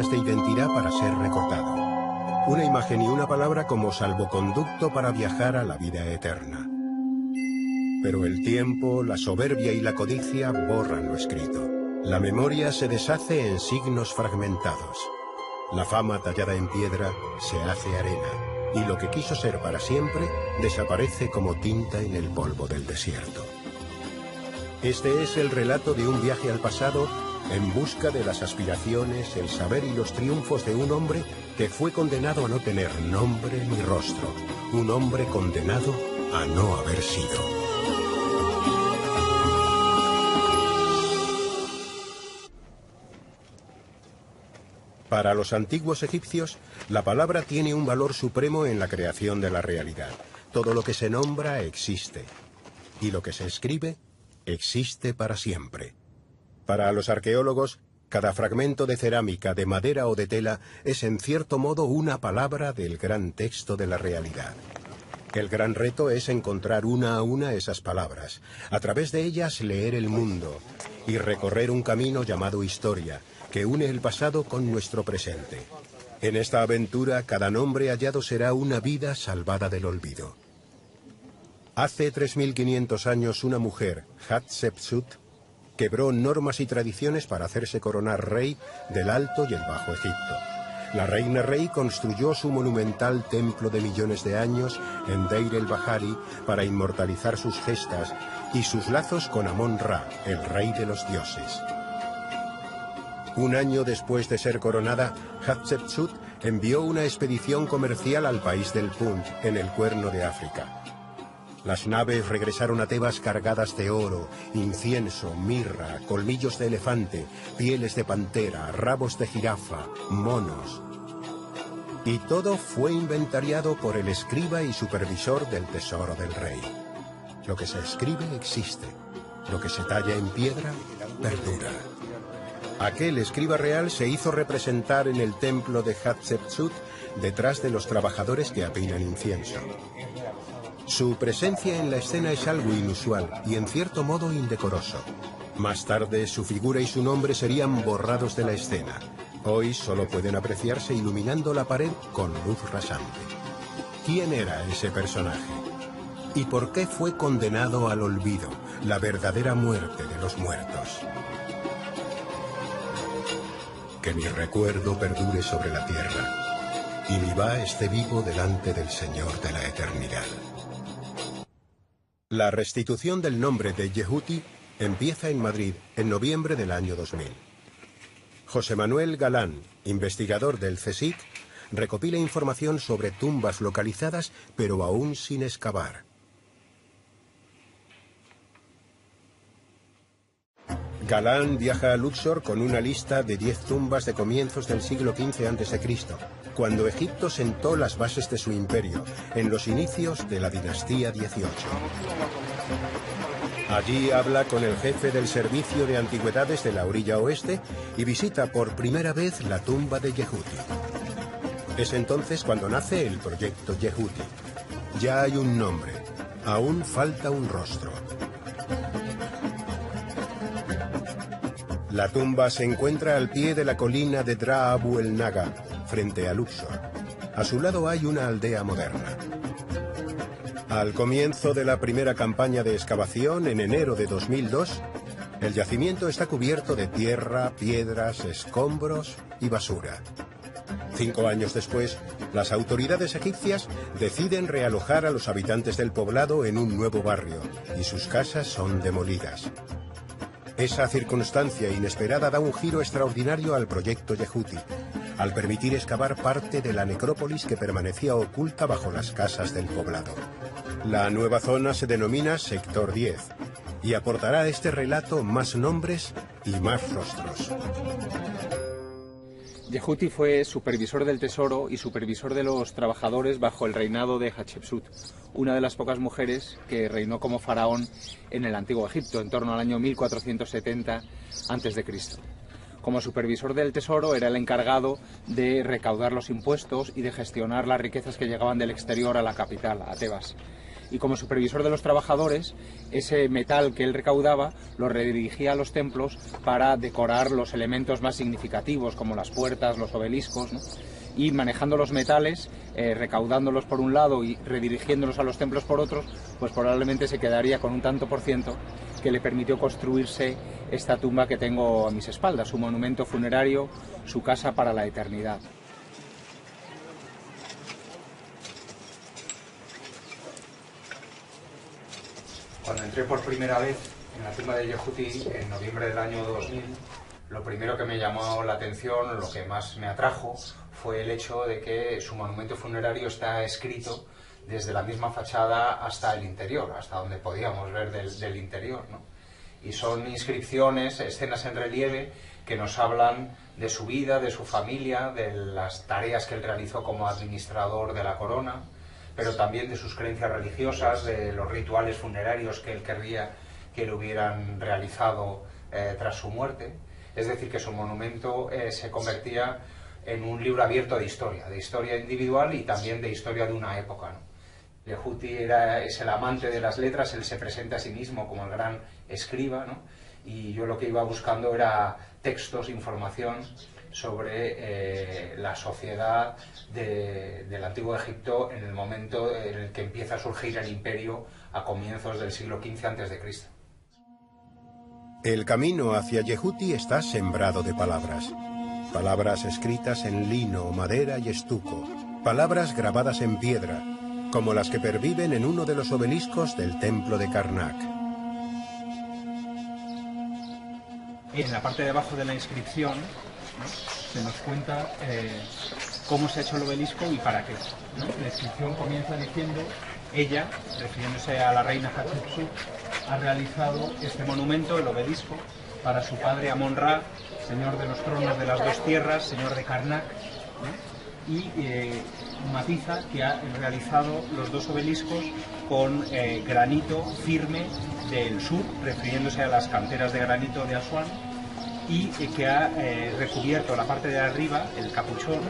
de identidad para ser recordado. Una imagen y una palabra como salvoconducto para viajar a la vida eterna. Pero el tiempo, la soberbia y la codicia borran lo escrito. La memoria se deshace en signos fragmentados. La fama tallada en piedra se hace arena, y lo que quiso ser para siempre desaparece como tinta en el polvo del desierto. Este es el relato de un viaje al pasado en busca de las aspiraciones, el saber y los triunfos de un hombre que fue condenado a no tener nombre ni rostro, un hombre condenado a no haber sido. Para los antiguos egipcios, la palabra tiene un valor supremo en la creación de la realidad. Todo lo que se nombra existe, y lo que se escribe existe para siempre. Para los arqueólogos, cada fragmento de cerámica, de madera o de tela es en cierto modo una palabra del gran texto de la realidad. El gran reto es encontrar una a una esas palabras, a través de ellas leer el mundo y recorrer un camino llamado historia, que une el pasado con nuestro presente. En esta aventura, cada nombre hallado será una vida salvada del olvido. Hace 3500 años una mujer, Hatshepsut, quebró normas y tradiciones para hacerse coronar rey del Alto y el Bajo Egipto. La reina rey construyó su monumental templo de millones de años en Deir el-Bahari para inmortalizar sus gestas y sus lazos con Amón-Ra, el rey de los dioses. Un año después de ser coronada, Hatshepsut envió una expedición comercial al país del Punt, en el Cuerno de África. Las naves regresaron a Tebas cargadas de oro, incienso, mirra, colmillos de elefante, pieles de pantera, rabos de jirafa, monos. Y todo fue inventariado por el escriba y supervisor del tesoro del rey. Lo que se escribe existe, lo que se talla en piedra perdura. Aquel escriba real se hizo representar en el templo de Hatshepsut detrás de los trabajadores que apilan incienso. Su presencia en la escena es algo inusual y en cierto modo indecoroso. Más tarde su figura y su nombre serían borrados de la escena. Hoy solo pueden apreciarse iluminando la pared con luz rasante. ¿Quién era ese personaje? ¿Y por qué fue condenado al olvido, la verdadera muerte de los muertos? Que mi recuerdo perdure sobre la tierra y mi Ba esté vivo delante del Señor de la eternidad. La restitución del nombre de Yehuti empieza en Madrid en noviembre del año 2000. José Manuel Galán, investigador del CSIC, recopila información sobre tumbas localizadas pero aún sin excavar. Galán viaja a Luxor con una lista de 10 tumbas de comienzos del siglo XV a.C., cuando Egipto sentó las bases de su imperio, en los inicios de la dinastía XVIII. Allí habla con el jefe del servicio de antigüedades de la orilla oeste y visita por primera vez la tumba de Yehuti. Es entonces cuando nace el proyecto Yehuti. Ya hay un nombre, aún falta un rostro. La tumba se encuentra al pie de la colina de Dra Abu el Naga, frente a Luxor. A su lado hay una aldea moderna. Al comienzo de la primera campaña de excavación, en enero de 2002, el yacimiento está cubierto de tierra, piedras, escombros y basura. 5 años después, las autoridades egipcias deciden realojar a los habitantes del poblado en un nuevo barrio, y sus casas son demolidas. Esa circunstancia inesperada da un giro extraordinario al proyecto Yehuti, al permitir excavar parte de la necrópolis que permanecía oculta bajo las casas del poblado. La nueva zona se denomina Sector 10 y aportará a este relato más nombres y más rostros. Yehuti fue supervisor del tesoro y supervisor de los trabajadores bajo el reinado de Hatshepsut, una de las pocas mujeres que reinó como faraón en el antiguo Egipto, en torno al año 1470 a.C. Como supervisor del tesoro era el encargado de recaudar los impuestos y de gestionar las riquezas que llegaban del exterior a la capital, a Tebas. y como supervisor de los trabajadores, ese metal que él recaudaba lo redirigía a los templos para decorar los elementos más significativos, como las puertas, los obeliscos, ¿no? Y manejando los metales, recaudándolos por un lado y redirigiéndolos a los templos por otros, pues probablemente se quedaría con un tanto por ciento que le permitió construirse esta tumba que tengo a mis espaldas, su monumento funerario, su casa para la eternidad. Cuando entré por primera vez en la tumba de Yehuti en noviembre del año 2000, lo primero que me llamó la atención, lo que más me atrajo, fue el hecho de que su monumento funerario está escrito desde la misma fachada hasta el interior, hasta donde podíamos ver del interior, ¿no? Y son inscripciones, escenas en relieve que nos hablan de su vida, de su familia, de las tareas que él realizó como administrador de la corona, pero también de sus creencias religiosas, de los rituales funerarios que él querría que le hubieran realizado tras su muerte. Es decir, que su monumento se convertía en un libro abierto de historia individual y también de historia de una época, ¿no? Yehuti es el amante de las letras, él se presenta a sí mismo como el gran escriba, ¿no? Y yo lo que iba buscando era textos, información sobre la sociedad del Antiguo Egipto en el momento en el que empieza a surgir el imperio a comienzos del siglo XV a.C. El camino hacia Yehuti está sembrado de palabras. Palabras escritas en lino, madera y estuco. Palabras grabadas en piedra, como las que perviven en uno de los obeliscos del templo de Karnak. En la parte de abajo de la inscripción, ¿no?, se nos cuenta cómo se ha hecho el obelisco y para qué, ¿no? La inscripción comienza diciendo: ella, refiriéndose a la reina Hatshepsut, ha realizado este monumento, el obelisco, para su padre Amon-Ra, señor de los tronos de las dos tierras, señor de Karnak, ¿no? Y matiza que ha realizado los dos obeliscos con granito firme del sur, refiriéndose a las canteras de granito de Asuán, y que ha recubierto la parte de arriba, el capuchón,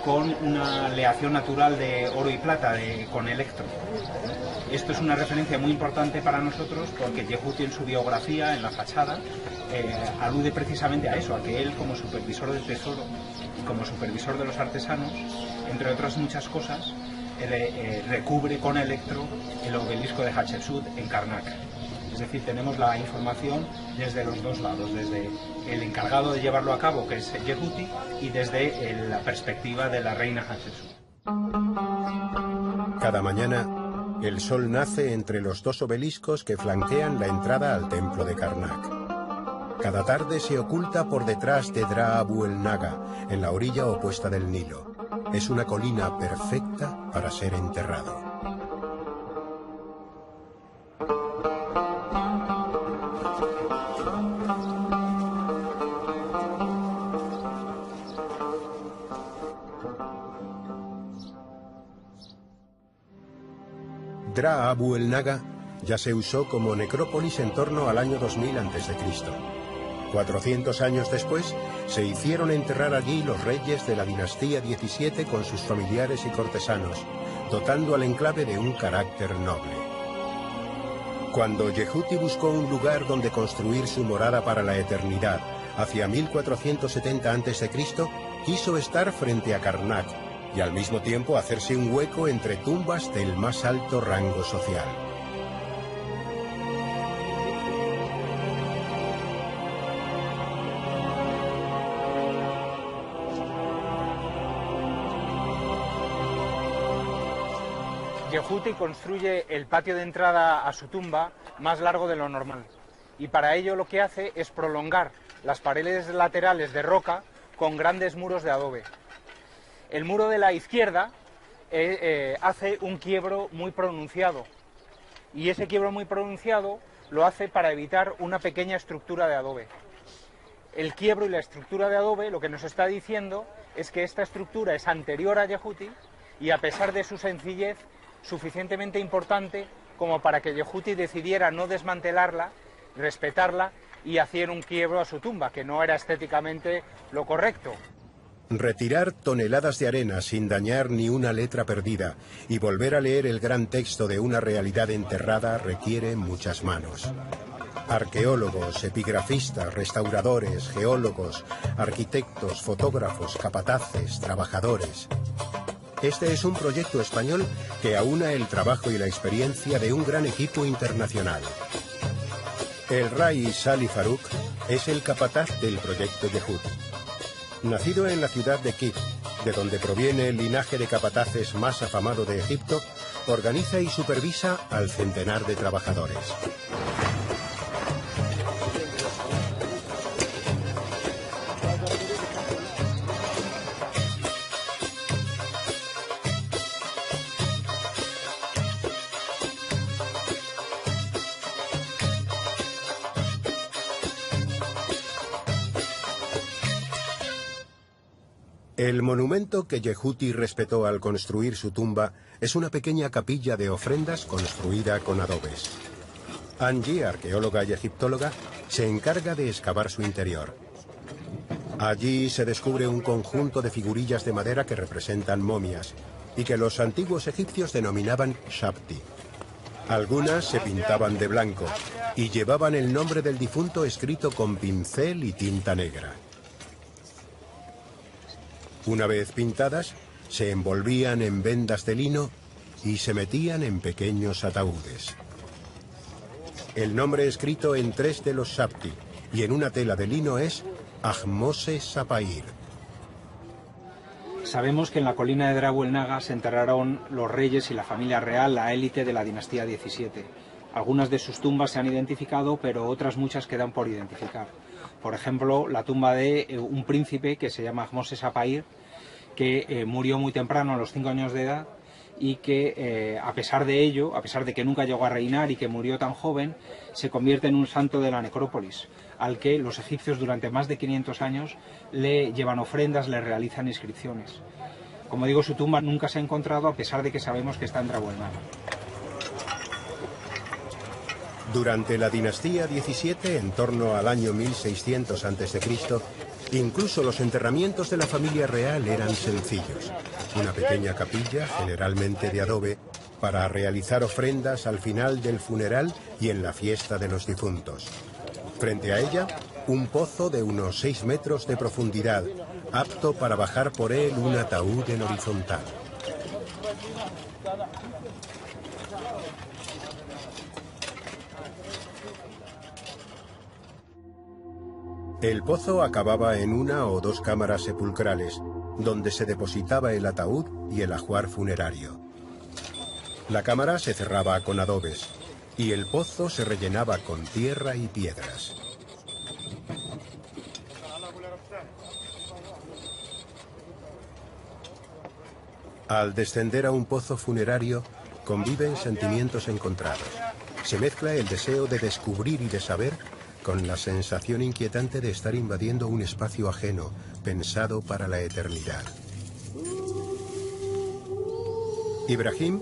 con una aleación natural de oro y plata con electro. Esto es una referencia muy importante para nosotros porque Yehuti en su biografía, en la fachada, alude precisamente a eso, a que él como supervisor del tesoro y como supervisor de los artesanos, entre otras muchas cosas, recubre con electro el obelisco de Hatshepsut en Karnak. Es decir, tenemos la información desde los dos lados, desde el encargado de llevarlo a cabo, que es Yehuti, y desde la perspectiva de la reina Hatshepsut. Cada mañana, el sol nace entre los dos obeliscos que flanquean la entrada al templo de Karnak. Cada tarde se oculta por detrás de Dra Abu el Naga, en la orilla opuesta del Nilo. Es una colina perfecta para ser enterrado. Dra Abu el Naga ya se usó como necrópolis en torno al año 2000 a.C. 400 años después, se hicieron enterrar allí los reyes de la dinastía 17 con sus familiares y cortesanos, dotando al enclave de un carácter noble. Cuando Yehuti buscó un lugar donde construir su morada para la eternidad, hacia 1470 a.C., quiso estar frente a Karnak y al mismo tiempo hacerse un hueco entre tumbas del más alto rango social. Yehuti construye el patio de entrada a su tumba más largo de lo normal, y para ello lo que hace es prolongar las paredes laterales de roca con grandes muros de adobe. El muro de la izquierda hace un quiebro muy pronunciado, y ese quiebro muy pronunciado lo hace para evitar una pequeña estructura de adobe. El quiebro y la estructura de adobe lo que nos está diciendo es que esta estructura es anterior a Yehuti y, a pesar de su sencillez, suficientemente importante como para que Yehuti decidiera no desmantelarla, respetarla y hacer un quiebro a su tumba, que no era estéticamente lo correcto. Retirar toneladas de arena sin dañar ni una letra perdida y volver a leer el gran texto de una realidad enterrada requiere muchas manos. Arqueólogos, epigrafistas, restauradores, geólogos, arquitectos, fotógrafos, capataces, trabajadores. Este es un proyecto español que aúna el trabajo y la experiencia de un gran equipo internacional. El Rai Salih Farouk es el capataz del proyecto Yehud. Nacido en la ciudad de Kit, de donde proviene el linaje de capataces más afamado de Egipto, organiza y supervisa al centenar de trabajadores. El monumento que Yehuti respetó al construir su tumba es una pequeña capilla de ofrendas construida con adobes. Angie, arqueóloga y egiptóloga, se encarga de excavar su interior. Allí se descubre un conjunto de figurillas de madera que representan momias y que los antiguos egipcios denominaban shabti. Algunas se pintaban de blanco y llevaban el nombre del difunto escrito con pincel y tinta negra. Una vez pintadas, se envolvían en vendas de lino y se metían en pequeños ataúdes. El nombre escrito en 3 de los shabti y en una tela de lino es Ahmose Sapair. Sabemos que en la colina de Drabu el Naga se enterraron los reyes y la familia real, la élite de la dinastía 17. Algunas de sus tumbas se han identificado, pero otras muchas quedan por identificar. Por ejemplo, la tumba de un príncipe que se llama Ahmose Sapair, que murió muy temprano, a los 5 años de edad, y que a pesar de ello, a pesar de que nunca llegó a reinar y que murió tan joven, se convierte en un santo de la necrópolis, al que los egipcios durante más de 500 años le llevan ofrendas, le realizan inscripciones. Como digo, su tumba nunca se ha encontrado, a pesar de que sabemos que está en Drabu el Naga. Durante la dinastía 17, en torno al año 1600 a.C., incluso los enterramientos de la familia real eran sencillos. Una pequeña capilla, generalmente de adobe, para realizar ofrendas al final del funeral y en la fiesta de los difuntos. Frente a ella, un pozo de unos 6 metros de profundidad, apto para bajar por él un ataúd en horizontal. El pozo acababa en 1 o 2 cámaras sepulcrales, donde se depositaba el ataúd y el ajuar funerario. La cámara se cerraba con adobes y el pozo se rellenaba con tierra y piedras. Al descender a un pozo funerario, conviven sentimientos encontrados. Se mezcla el deseo de descubrir y de saber con la sensación inquietante de estar invadiendo un espacio ajeno, pensado para la eternidad. Ibrahim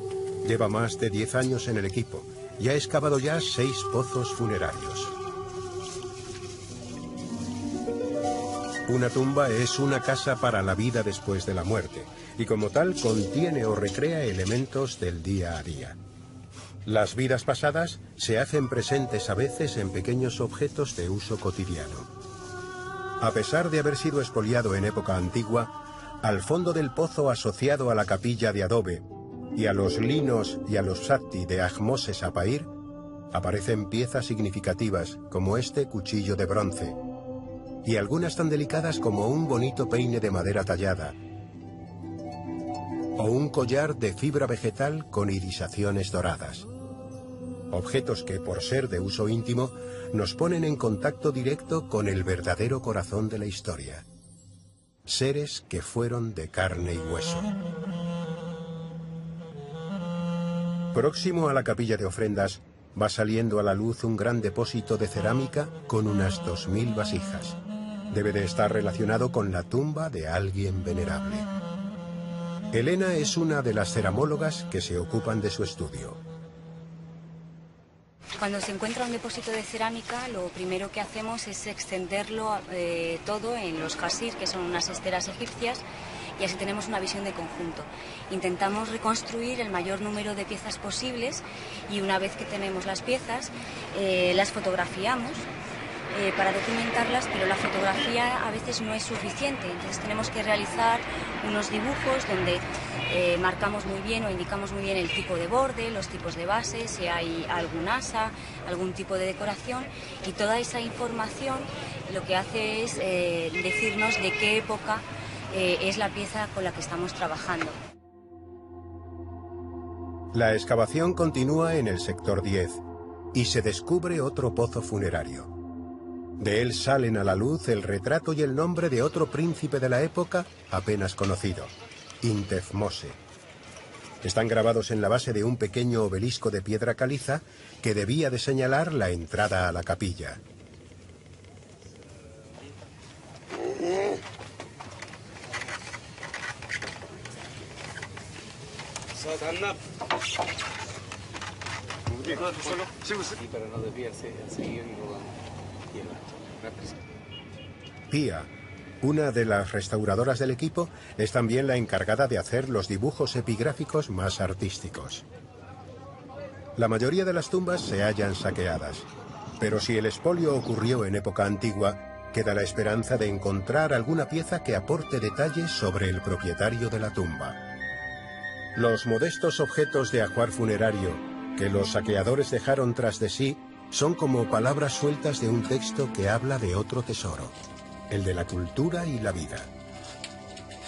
lleva más de 10 años en el equipo y ha excavado ya 6 pozos funerarios. Una tumba es una casa para la vida después de la muerte y como tal contiene o recrea elementos del día a día. Las vidas pasadas se hacen presentes a veces en pequeños objetos de uso cotidiano. A pesar de haber sido expoliado en época antigua, al fondo del pozo asociado a la capilla de adobe y a los linos y a los shabti de Ahmose Sapair, aparecen piezas significativas como este cuchillo de bronce y algunas tan delicadas como un bonito peine de madera tallada o un collar de fibra vegetal con irisaciones doradas. Objetos que, por ser de uso íntimo, nos ponen en contacto directo con el verdadero corazón de la historia. Seres que fueron de carne y hueso. Próximo a la capilla de ofrendas, va saliendo a la luz un gran depósito de cerámica con unas 2000 vasijas. Debe de estar relacionado con la tumba de alguien venerable. Elena es una de las ceramólogas que se ocupan de su estudio. Cuando se encuentra un depósito de cerámica, lo primero que hacemos es extenderlo todo en los jasir, que son unas esteras egipcias, y así tenemos una visión de conjunto. Intentamos reconstruir el mayor número de piezas posibles y una vez que tenemos las piezas, las fotografiamos para documentarlas, pero la fotografía a veces no es suficiente, entonces tenemos que realizar unos dibujos donde marcamos muy bien o indicamos muy bien el tipo de borde, los tipos de base, si hay algún asa, algún tipo de decoración, y toda esa información lo que hace es decirnos de qué época es la pieza con la que estamos trabajando. La excavación continúa en el sector 10 y se descubre otro pozo funerario. De él salen a la luz el retrato y el nombre de otro príncipe de la época apenas conocido, Intefmose. Están grabados en la base de un pequeño obelisco de piedra caliza que debía de señalar la entrada a la capilla. Pia, una de las restauradoras del equipo, es también la encargada de hacer los dibujos epigráficos más artísticos. La mayoría de las tumbas se hallan saqueadas, pero si el expolio ocurrió en época antigua, queda la esperanza de encontrar alguna pieza que aporte detalles sobre el propietario de la tumba. Los modestos objetos de ajuar funerario que los saqueadores dejaron tras de sí son como palabras sueltas de un texto que habla de otro tesoro, el de la cultura y la vida.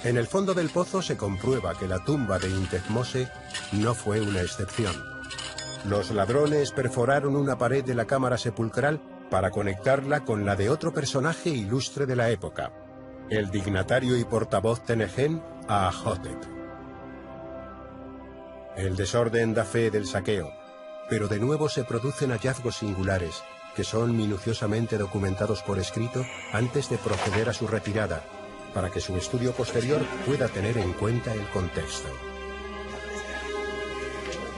En el fondo del pozo se comprueba que la tumba de Intefmose no fue una excepción. Los ladrones perforaron una pared de la cámara sepulcral para conectarla con la de otro personaje ilustre de la época, el dignatario y portavoz Tenején Ahotep. El desorden da fe del saqueo, pero de nuevo se producen hallazgos singulares que son minuciosamente documentados por escrito antes de proceder a su retirada, para que su estudio posterior pueda tener en cuenta el contexto.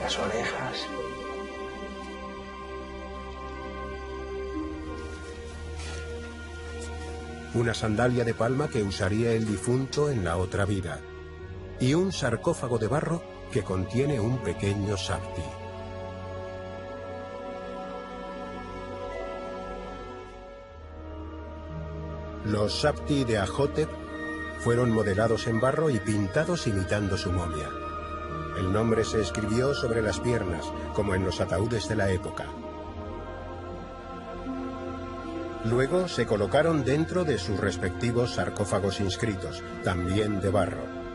Las orejas. Una sandalia de palma que usaría el difunto en la otra vida, y un sarcófago de barro que contiene un pequeño sapti. Los sapti de Ahotep fueron modelados en barro y pintados imitando su momia. El nombre se escribió sobre las piernas, como en los ataúdes de la época. Luego se colocaron dentro de sus respectivos sarcófagos inscritos, también de barro.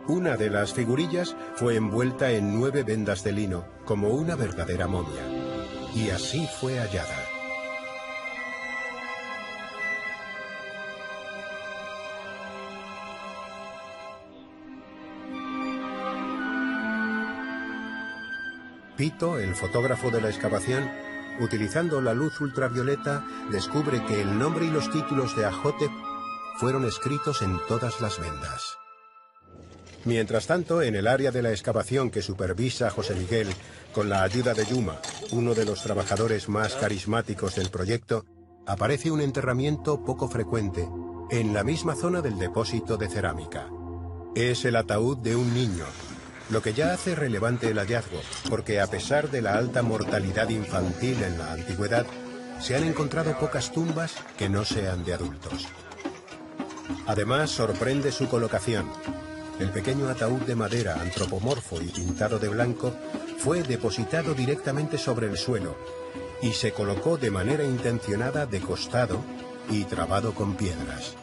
Una de las figurillas fue envuelta en 9 vendas de lino, como una verdadera momia. Y así fue hallada. Pito, el fotógrafo de la excavación, utilizando la luz ultravioleta, descubre que el nombre y los títulos de Ahotep fueron escritos en todas las vendas. Mientras tanto, en el área de la excavación que supervisa José Miguel, con la ayuda de Yuma, uno de los trabajadores más carismáticos del proyecto, aparece un enterramiento poco frecuente, en la misma zona del depósito de cerámica. Es el ataúd de un niño, lo que ya hace relevante el hallazgo, porque a pesar de la alta mortalidad infantil en la antigüedad, se han encontrado pocas tumbas que no sean de adultos. Además, sorprende su colocación. El pequeño ataúd de madera antropomorfo y pintado de blanco fue depositado directamente sobre el suelo y se colocó de manera intencionada de costado y trabado con piedras.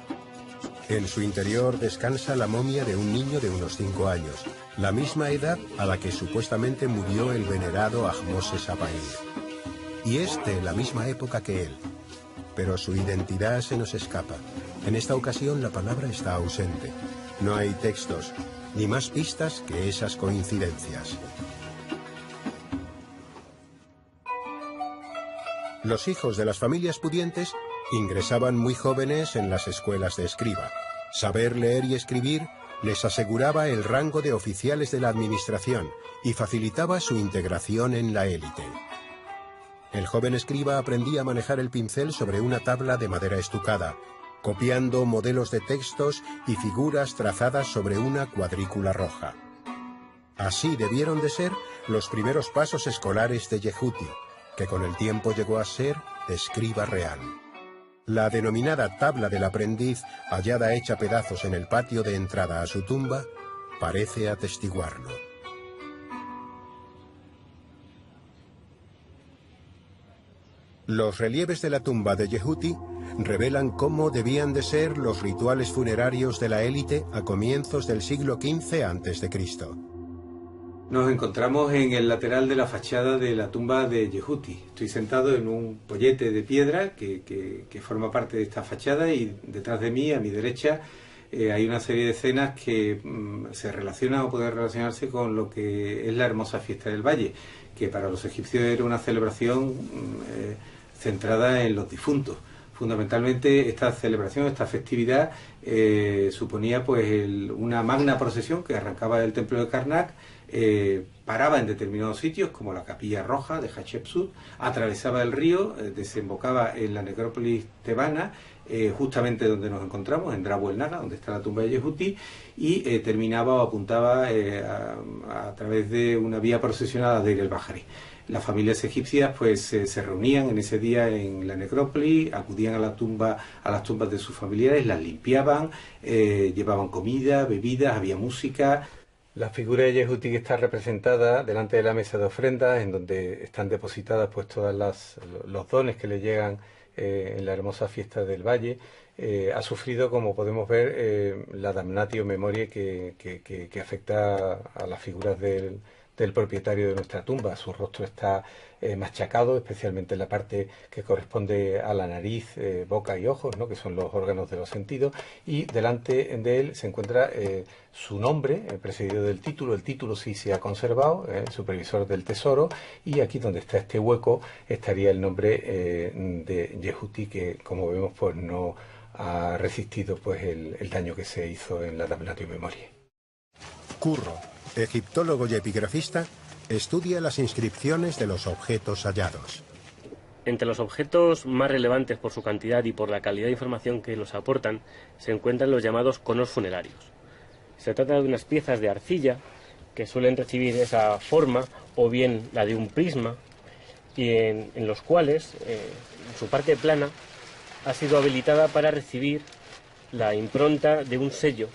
En su interior descansa la momia de un niño de unos 5 años, la misma edad a la que supuestamente murió el venerado Ahmose Sapair. Y es de la misma época que él, pero su identidad se nos escapa, En esta ocasión la palabra está ausente. No hay textos, ni más pistas que esas coincidencias. Los hijos de las familias pudientes ingresaban muy jóvenes en las escuelas de escriba. Saber leer y escribir les aseguraba el rango de oficiales de la administración y facilitaba su integración en la élite. El joven escriba aprendía a manejar el pincel sobre una tabla de madera estucada, copiando modelos de textos y figuras trazadas sobre una cuadrícula roja. Así debieron de ser los primeros pasos escolares de Yehuti, que con el tiempo llegó a ser escriba real. La denominada tabla del aprendiz, hallada hecha pedazos en el patio de entrada a su tumba, parece atestiguarlo. Los relieves de la tumba de Yehuti revelan cómo debían de ser los rituales funerarios de la élite a comienzos del siglo XV a.C. Nos encontramos en el lateral de la fachada de la tumba de Yehuti. Estoy sentado en un pollete de piedra que forma parte de esta fachada, y detrás de mí, a mi derecha, hay una serie de escenas que se relacionan o pueden relacionarse con lo que es la hermosa fiesta del valle, que para los egipcios era una celebración centrada en los difuntos. Fundamentalmente esta celebración, esta festividad, suponía pues una magna procesión que arrancaba del templo de Karnak, paraba en determinados sitios como la Capilla Roja de Hatshepsut, atravesaba el río, desembocaba en la necrópolis tebana, justamente donde nos encontramos, en Dra el-Naga, donde está la tumba de Yehuti, y terminaba o apuntaba a través de una vía procesionada de Deir el-Bahari. Las familias egipcias pues se reunían en ese día en la necrópolis, acudían a las tumbas de sus familiares, las limpiaban, llevaban comida, bebidas, había música. La figura de Yehuti está representada delante de la mesa de ofrendas, en donde están depositadas pues todos los dones que le llegan en la hermosa fiesta del valle. Ha sufrido, como podemos ver, la damnatio memoriae que afecta a las figuras del propietario de nuestra tumba. Su rostro está machacado, especialmente en la parte que corresponde a la nariz, boca y ojos, ¿no?, que son los órganos de los sentidos, y delante de él se encuentra su nombre, precedido del título. El título sí se ha conservado, supervisor del tesoro, y aquí donde está este hueco estaría el nombre de Yehuti, que como vemos pues no ha resistido pues el daño que se hizo en la damnatio memoriae. Curro, egiptólogo y epigrafista, estudia las inscripciones de los objetos hallados. Entre los objetos más relevantes por su cantidad y por la calidad de información que los aportan se encuentran los llamados conos funerarios. Se trata de unas piezas de arcilla que suelen recibir esa forma o bien la de un prisma, y en los cuales su parte plana ha sido habilitada para recibir la impronta de un sello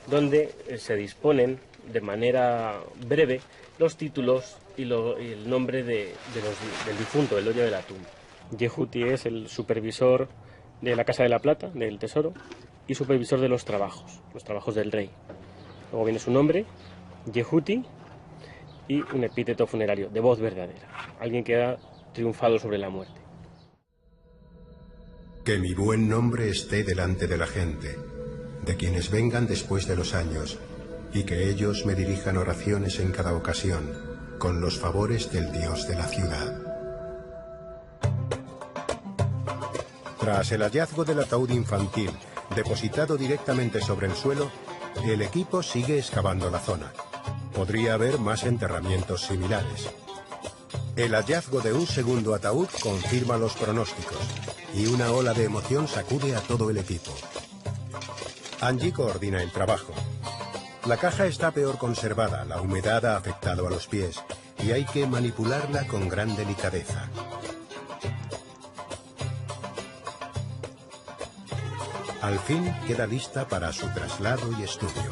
donde se disponen de manera breve los títulos y el nombre del difunto, del dueño de la tumba. Yehuti es el supervisor de la Casa de la Plata, del Tesoro, y supervisor de los trabajos del rey. Luego viene su nombre, Yehuti, y un epíteto funerario, de voz verdadera, alguien que ha triunfado sobre la muerte. Que mi buen nombre esté delante de la gente, de quienes vengan después de los años, y que ellos me dirijan oraciones en cada ocasión, con los favores del Dios de la ciudad. Tras el hallazgo del ataúd infantil, depositado directamente sobre el suelo, el equipo sigue excavando la zona. Podría haber más enterramientos similares. El hallazgo de un segundo ataúd confirma los pronósticos, y una ola de emoción sacude a todo el equipo. Angie coordina el trabajo. La caja está peor conservada, la humedad ha afectado a los pies y hay que manipularla con gran delicadeza. Al fin queda lista para su traslado y estudio.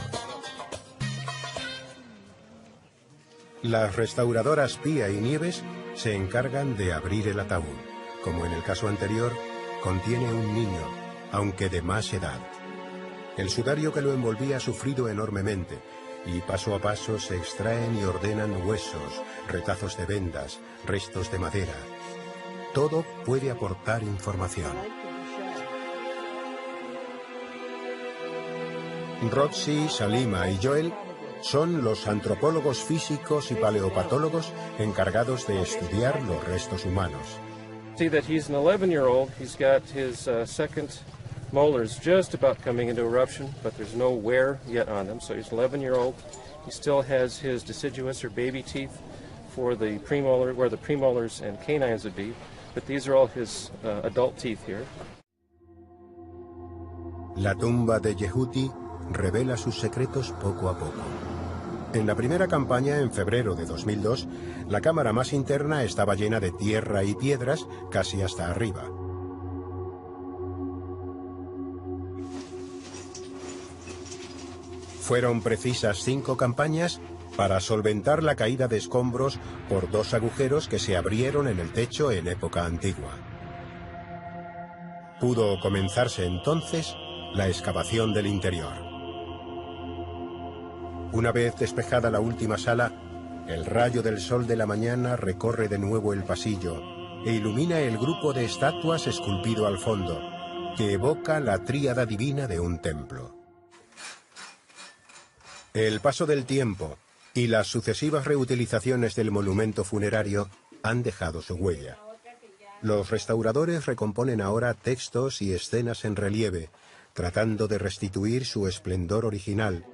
Las restauradoras Pía y Nieves se encargan de abrir el ataúd. Como en el caso anterior, contiene un niño, aunque de más edad. El sudario que lo envolvía ha sufrido enormemente, y paso a paso se extraen y ordenan huesos, retazos de vendas, restos de madera. Todo puede aportar información. Roxy, Salima y Joel son los antropólogos físicos y paleopatólogos encargados de estudiar los restos humanos. See that he's an 11-year-old. He's got his second molars just about coming into eruption, but there's no wear yet on them. So he's an 11-year-old. He still has his deciduous or baby teeth for the premolar, where the premolars and canines would be, but these are all his adult teeth here. La tumba de Yehuti revela sus secretos poco a poco. En la primera campaña, en febrero de 2002, la cámara más interna estaba llena de tierra y piedras casi hasta arriba. Fueron precisas 5 campañas para solventar la caída de escombros por 2 agujeros que se abrieron en el techo en época antigua. Pudo comenzarse entonces la excavación del interior. Una vez despejada la última sala, el rayo del sol de la mañana recorre de nuevo el pasillo e ilumina el grupo de estatuas esculpido al fondo, que evoca la tríada divina de un templo. El paso del tiempo y las sucesivas reutilizaciones del monumento funerario han dejado su huella. Los restauradores recomponen ahora textos y escenas en relieve, tratando de restituir su esplendor original,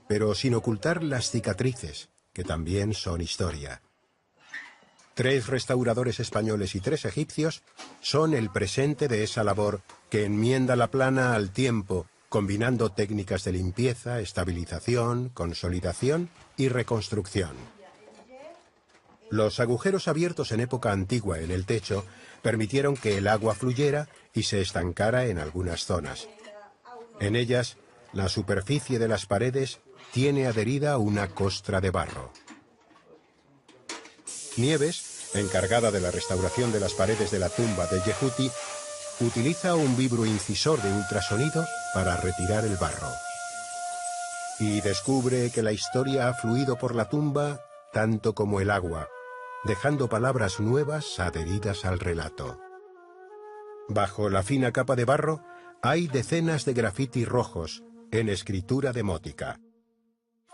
pero sin ocultar las cicatrices, que también son historia. 3 restauradores españoles y 3 egipcios son el presente de esa labor que enmienda la plana al tiempo, combinando técnicas de limpieza, estabilización, consolidación y reconstrucción. Los agujeros abiertos en época antigua en el techo permitieron que el agua fluyera y se estancara en algunas zonas. En ellas, la superficie de las paredes tiene adherida una costra de barro. Nieves, encargada de la restauración de las paredes de la tumba de Yehuti, utiliza un vibroincisor de ultrasonido para retirar el barro. Y descubre que la historia ha fluido por la tumba tanto como el agua, dejando palabras nuevas adheridas al relato. Bajo la fina capa de barro hay decenas de grafitis rojos en escritura demótica.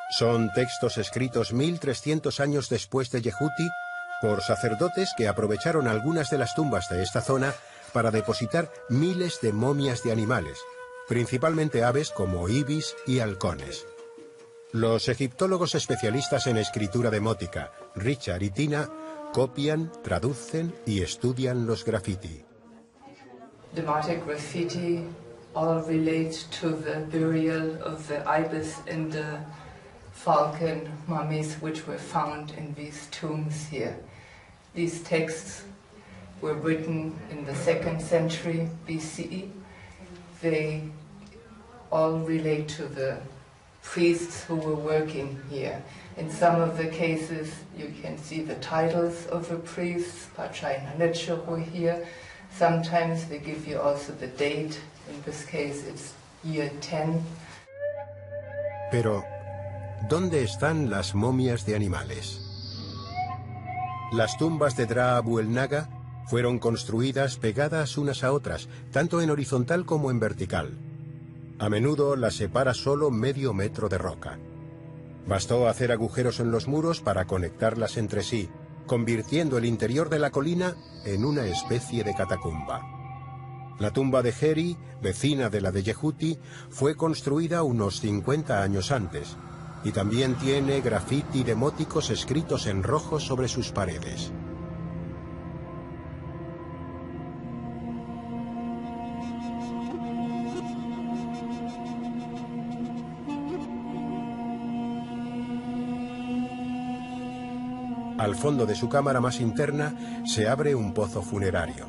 Son textos escritos 1300 años después de Yehuti por sacerdotes que aprovecharon algunas de las tumbas de esta zona para depositar miles de momias de animales, principalmente aves como ibis y halcones. Los egiptólogos especialistas en escritura demótica, Richard y Tina, copian, traducen y estudian los graffiti. Demotic graffiti all relate to the burial of the ibis and the falcon mummies which were found in these tombs here. These texts were written in the 2nd century BCE. They all relate to the priests who were working here. In some of the cases you can see the titles of the priests, Pachai Nanetshuru here. Sometimes they give you also the date. In this case it's year 10. Pero, ¿dónde están las momias de animales? Las tumbas de Dra Abu el Naga fueron construidas pegadas unas a otras, tanto en horizontal como en vertical. A menudo las separa solo medio metro de roca. Bastó hacer agujeros en los muros para conectarlas entre sí, convirtiendo el interior de la colina en una especie de catacumba. La tumba de Heri, vecina de la de Yehuti, fue construida unos 50 años antes, y también tiene grafiti demóticos escritos en rojo sobre sus paredes. Al fondo de su cámara más interna se abre un pozo funerario.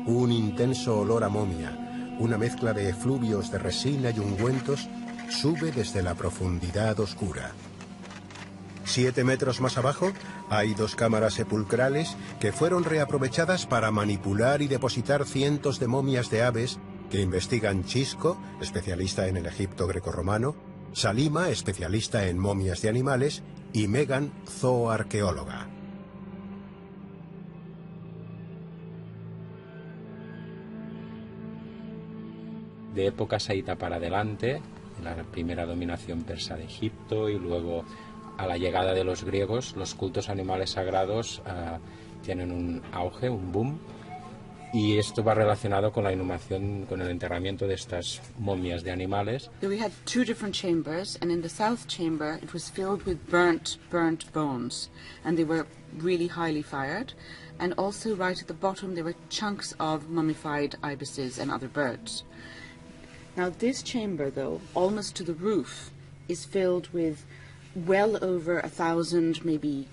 Un intenso olor a momia, una mezcla de efluvios de resina y ungüentos, sube desde la profundidad oscura. 7 metros más abajo hay 2 cámaras sepulcrales que fueron reaprovechadas para manipular y depositar cientos de momias de aves que investigan Chisco, especialista en el Egipto grecorromano, Salima, especialista en momias de animales, y Megan, zooarqueóloga. De época saíta para adelante, la primera dominación persa de Egipto, y luego a la llegada de los griegos los cultos a animales sagrados tienen un auge, un boom, y esto va relacionado con la inhumación, con el enterramiento de estas momias de animales. So we had two different chambers, and in the south chamber it was filled with burnt bones, and they were really highly fired. And also right at the bottom there were chunks of mummified ibises and other birds. Now this chamber, though, almost to the roof, is filled with well over 1,000, maybe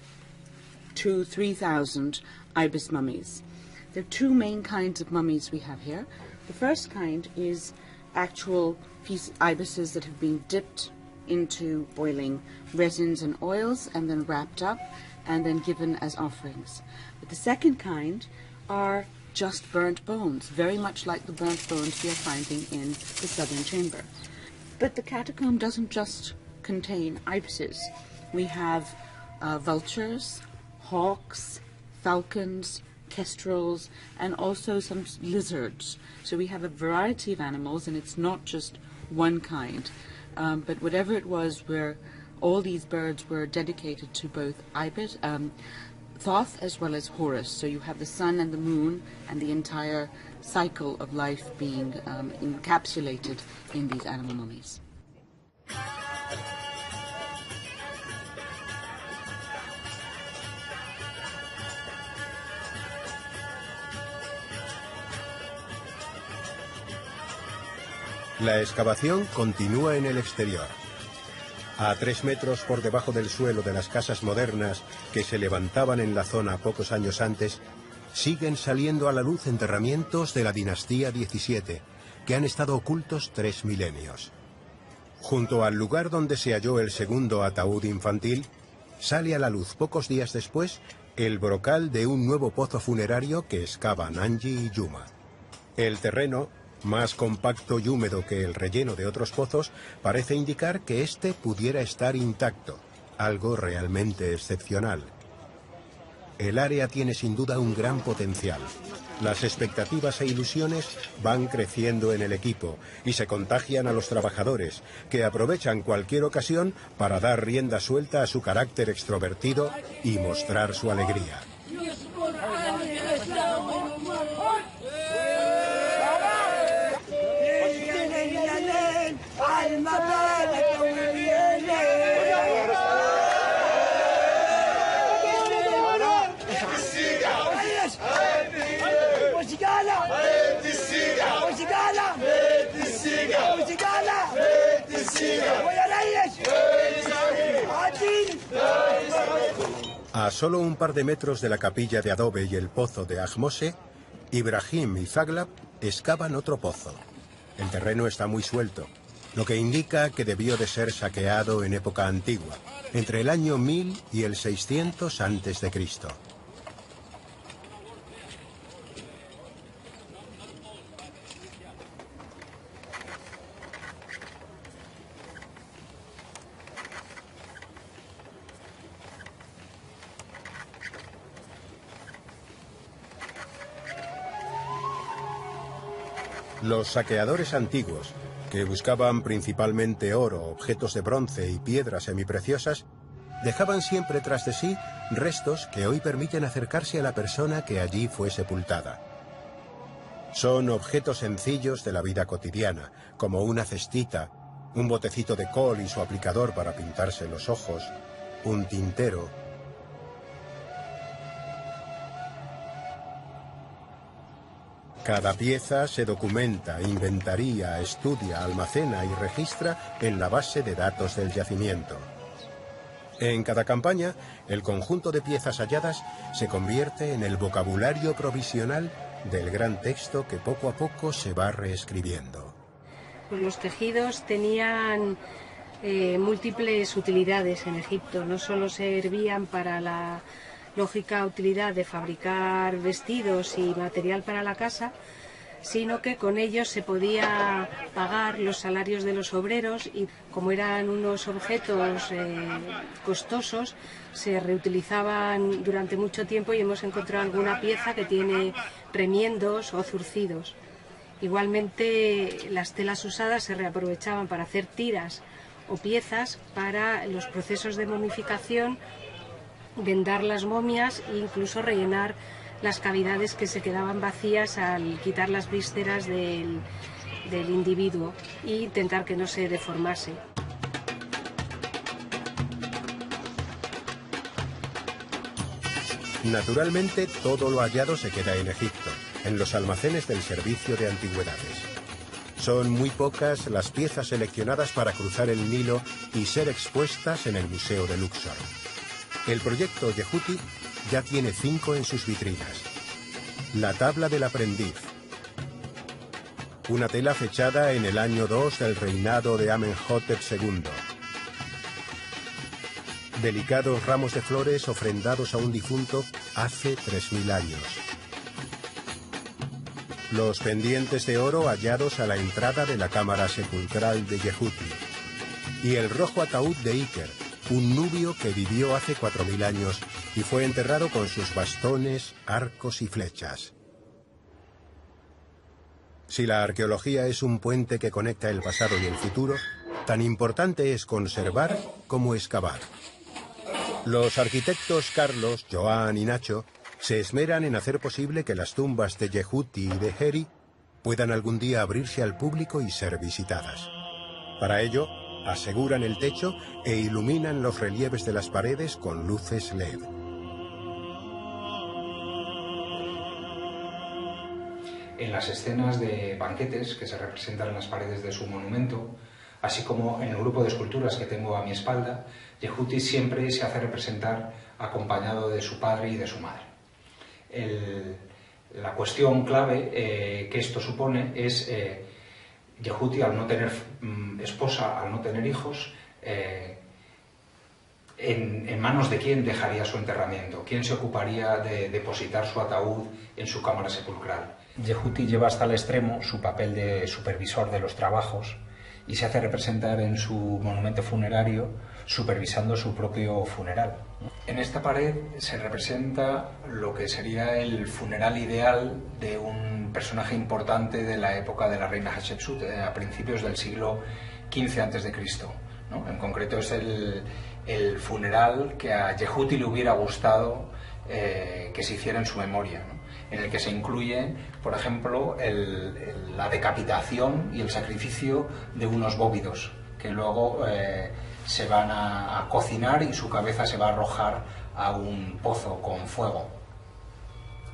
2,000-3,000 ibis mummies. There are two main kinds of mummies we have here. The first kind is actual ibises that have been dipped into boiling resins and oils and then wrapped up and then given as offerings. But the second kind are just burnt bones, very much like the burnt bones we are finding in the southern chamber. But the catacomb doesn't just contain ibises. We have vultures, hawks, falcons, kestrels, and also some lizards. So we have a variety of animals, and it's not just one kind. But whatever it was, where all these birds were dedicated to both Ibis, Thoth as well as Horus. So you have the sun and the moon and the entire cycle of life being encapsulated in these animal mummies. La excavación continúa en el exterior. A 3 metros por debajo del suelo de las casas modernas que se levantaban en la zona pocos años antes, siguen saliendo a la luz enterramientos de la dinastía XVII, que han estado ocultos 3 milenios. Junto al lugar donde se halló el segundo ataúd infantil, sale a la luz pocos días después el brocal de un nuevo pozo funerario que excavan Angie y Yuma. El terreno, más compacto y húmedo que el relleno de otros pozos, parece indicar que este pudiera estar intacto, algo realmente excepcional. El área tiene sin duda un gran potencial. Las expectativas e ilusiones van creciendo en el equipo y se contagian a los trabajadores, que aprovechan cualquier ocasión para dar rienda suelta a su carácter extrovertido y mostrar su alegría. A solo un par de metros de la capilla de adobe y el pozo de Ahmose, Ibrahim y Zaglab excavan otro pozo. El terreno está muy suelto, lo que indica que debió de ser saqueado en época antigua, entre el año 1000 y el 600 a.C. Los saqueadores antiguos, que buscaban principalmente oro, objetos de bronce y piedras semipreciosas, dejaban siempre tras de sí restos que hoy permiten acercarse a la persona que allí fue sepultada. Son objetos sencillos de la vida cotidiana, como una cestita, un botecito de col y su aplicador para pintarse los ojos, un tintero. Cada pieza se documenta, inventaría, estudia, almacena y registra en la base de datos del yacimiento. En cada campaña, el conjunto de piezas halladas se convierte en el vocabulario provisional del gran texto que poco a poco se va reescribiendo. Pues los tejidos tenían múltiples utilidades en Egipto. No solo servían para la lógica utilidad de fabricar vestidos y material para la casa, sino que con ellos se podía pagar los salarios de los obreros y como eran unos objetos costosos, se reutilizaban durante mucho tiempo y hemos encontrado alguna pieza que tiene remiendos o zurcidos. Igualmente, las telas usadas se reaprovechaban para hacer tiras o piezas para los procesos de momificación, vendar las momias e incluso rellenar las cavidades que se quedaban vacías al quitar las vísceras del individuo e intentar que no se deformase. Naturalmente, todo lo hallado se queda en Egipto, en los almacenes del Servicio de Antigüedades. Son muy pocas las piezas seleccionadas para cruzar el Nilo y ser expuestas en el Museo de Luxor. El proyecto Yehuti ya tiene 5 en sus vitrinas. La tabla del aprendiz, una tela fechada en el año 2 del reinado de Amenhotep II. Delicados ramos de flores ofrendados a un difunto hace 3000 años. Los pendientes de oro hallados a la entrada de la cámara sepulcral de Yehuti. Y el rojo ataúd de Iker, un nubio que vivió hace 4000 años y fue enterrado con sus bastones, arcos y flechas. Si la arqueología es un puente que conecta el pasado y el futuro, tan importante es conservar como excavar. Los arquitectos Carlos, Joan y Nacho se esmeran en hacer posible que las tumbas de Yehuti y de Heri puedan algún día abrirse al público y ser visitadas. Para ello, aseguran el techo e iluminan los relieves de las paredes con luces LED. En las escenas de banquetes que se representan en las paredes de su monumento, así como en el grupo de esculturas que tengo a mi espalda, Yehuti siempre se hace representar acompañado de su padre y de su madre. La cuestión clave que esto supone es Yehuti, al no tener esposa, al no tener hijos, en manos de quién dejaría su enterramiento, quién se ocuparía de depositar su ataúd en su cámara sepulcral. Yehuti lleva hasta el extremo su papel de supervisor de los trabajos y se hace representar en su monumento funerario supervisando su propio funeral. En esta pared se representa lo que sería el funeral ideal de un personaje importante de la época de la reina Hatshepsut, a principios del siglo XV a.C., ¿no? En concreto es el funeral que a Yehuti le hubiera gustado que se hiciera en su memoria, ¿no? En el que se incluye, por ejemplo, la decapitación y el sacrificio de unos bóvidos, que luego se van a cocinar y su cabeza se va a arrojar a un pozo con fuego.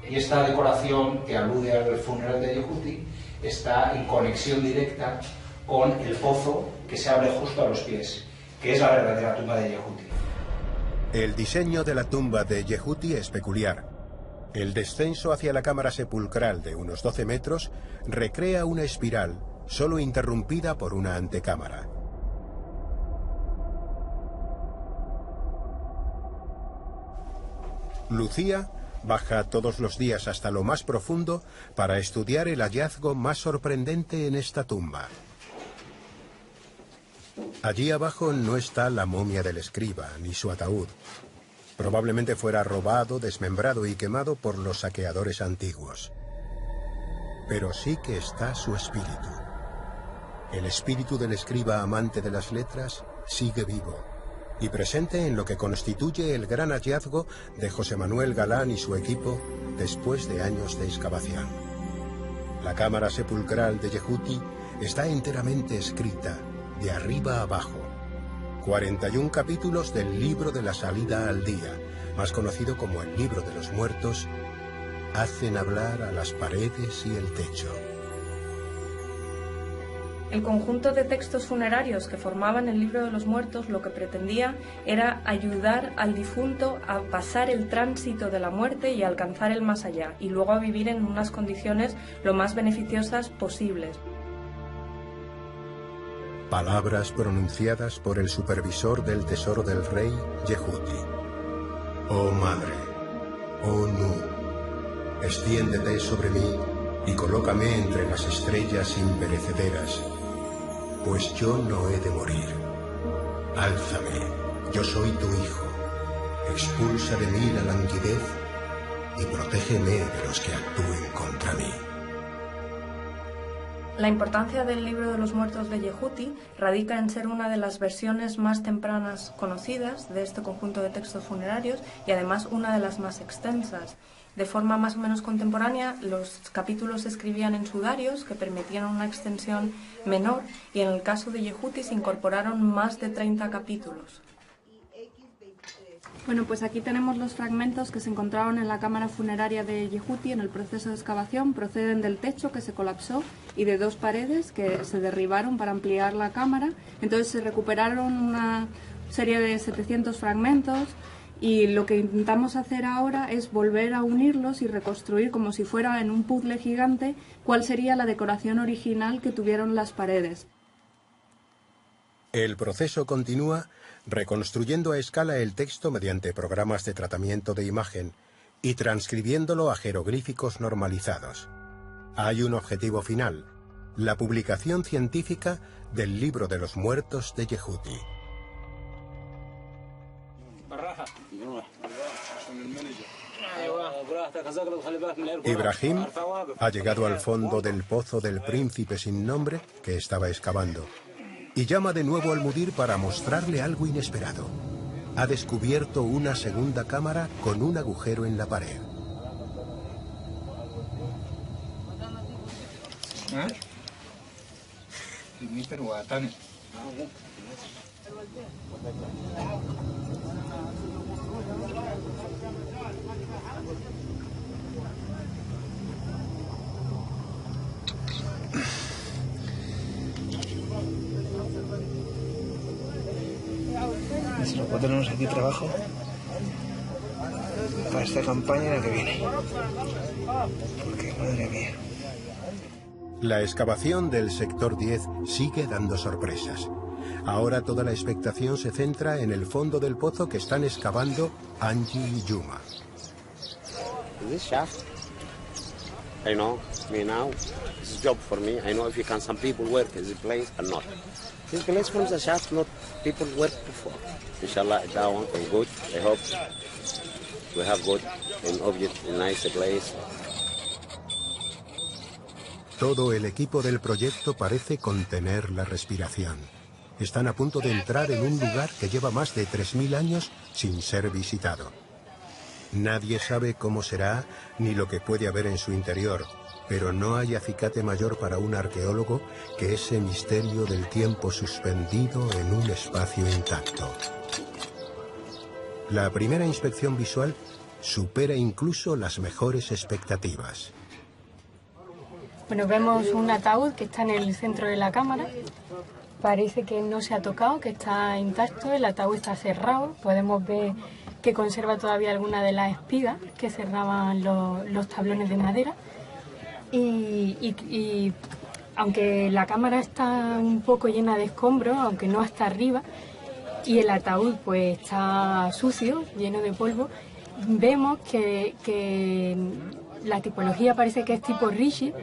Y esta decoración que alude al funeral de Yehuti está en conexión directa con el pozo que se abre justo a los pies, que es la verdadera tumba de Yehuti. El diseño de la tumba de Yehuti es peculiar. El descenso hacia la cámara sepulcral de unos 12 metros recrea una espiral, solo interrumpida por una antecámara. Lucía baja todos los días hasta lo más profundo para estudiar el hallazgo más sorprendente en esta tumba. Allí abajo no está la momia del escriba, ni su ataúd. Probablemente fuera robado, desmembrado y quemado por los saqueadores antiguos. Pero sí que está su espíritu. El espíritu del escriba amante de las letras sigue vivo y presente en lo que constituye el gran hallazgo de José Manuel Galán y su equipo después de años de excavación. La cámara sepulcral de Yehuti está enteramente escrita, de arriba a abajo. 41 capítulos del libro de la salida al día, más conocido como el libro de los muertos, hacen hablar a las paredes y el techo. El conjunto de textos funerarios que formaban el libro de los muertos lo que pretendía era ayudar al difunto a pasar el tránsito de la muerte y a alcanzar el más allá, y luego a vivir en unas condiciones lo más beneficiosas posibles. Palabras pronunciadas por el supervisor del tesoro del rey, Yehuti. Oh madre, oh Nu, extiéndete sobre mí y colócame entre las estrellas imperecederas, pues yo no he de morir. Álzame, yo soy tu hijo, expulsa de mí la languidez y protégeme de los que actúen contra mí. La importancia del libro de los muertos de Yehuti radica en ser una de las versiones más tempranas conocidas de este conjunto de textos funerarios y además una de las más extensas. De forma más o menos contemporánea, los capítulos se escribían en sudarios que permitían una extensión menor y en el caso de Yehuti se incorporaron más de 30 capítulos. Bueno, pues aquí tenemos los fragmentos que se encontraron en la cámara funeraria de Yehuti en el proceso de excavación. Proceden del techo que se colapsó y de 2 paredes que se derribaron para ampliar la cámara. Entonces se recuperaron una serie de 700 fragmentos y lo que intentamos hacer ahora es volver a unirlos y reconstruir como si fuera en un puzzle gigante cuál sería la decoración original que tuvieron las paredes. El proceso continúa reconstruyendo a escala el texto mediante programas de tratamiento de imagen y transcribiéndolo a jeroglíficos normalizados. Hay un objetivo final, la publicación científica del libro de los muertos de Yehuti. Ibrahim ha llegado al fondo del pozo del príncipe sin nombre que estaba excavando y llama de nuevo al mudir para mostrarle algo inesperado. Ha descubierto una segunda cámara con un agujero en la pared. Nosotros tenemos aquí trabajo para esta campaña la que viene. Porque, madre mía. La excavación del sector 10 sigue dando sorpresas. Ahora toda la expectación se centra en el fondo del pozo que están excavando Angie y Yuma. This shaft, I know, me now, it's a job for me. I know if you can, some people work in this place or not. This place from the shaft, not people work before. Inshallah, that one is good. I hope we have good an object, a nice place. Todo el equipo del proyecto parece contener la respiración. Están a punto de entrar en un lugar que lleva más de 3000 años sin ser visitado. Nadie sabe cómo será ni lo que puede haber en su interior, pero no hay acicate mayor para un arqueólogo que ese misterio del tiempo suspendido en un espacio intacto. La primera inspección visual supera incluso las mejores expectativas. Bueno, vemos un ataúd que está en el centro de la cámara. Parece que no se ha tocado, que está intacto, el ataúd está cerrado. Podemos ver que conserva todavía alguna de las espigas que cerraban los tablones de madera. Y aunque la cámara está un poco llena de escombros, aunque no hasta arriba, y el ataúd pues está sucio, lleno de polvo, vemos que la tipología parece que es tipo Rishi,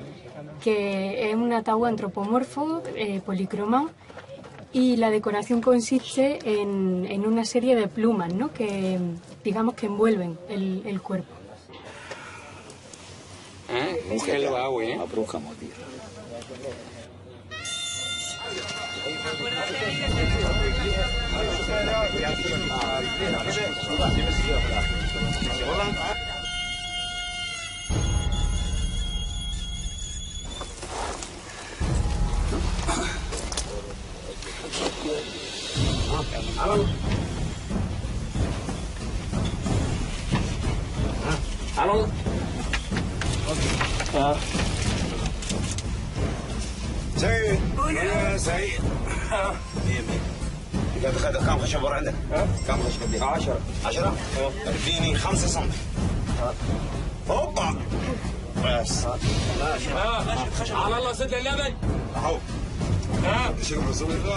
que es un ataúd antropomorfo, policromado, y la decoración consiste en una serie de plumas, ¿no?, que digamos que envuelven el cuerpo. سيد يا سيد 100 كم خشب ورا عندك؟ كم خشب قد 10 اديني 5 سم هوبا بس ماشي على الله صدق اللبن اهو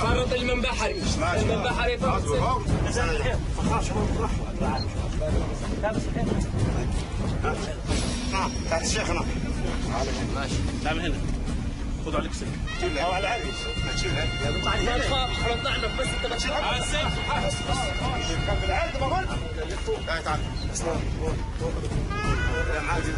فرط المنبحري المنبحري فرط تحت الشيخ هنا ماشي تعال هنا خذوا عليك سلك او على العربي تشيلها ما تخاف احنا طلعنا بس انت بتشيلها على السيف بس كان بالعرض بقول تعال تعال يا معلم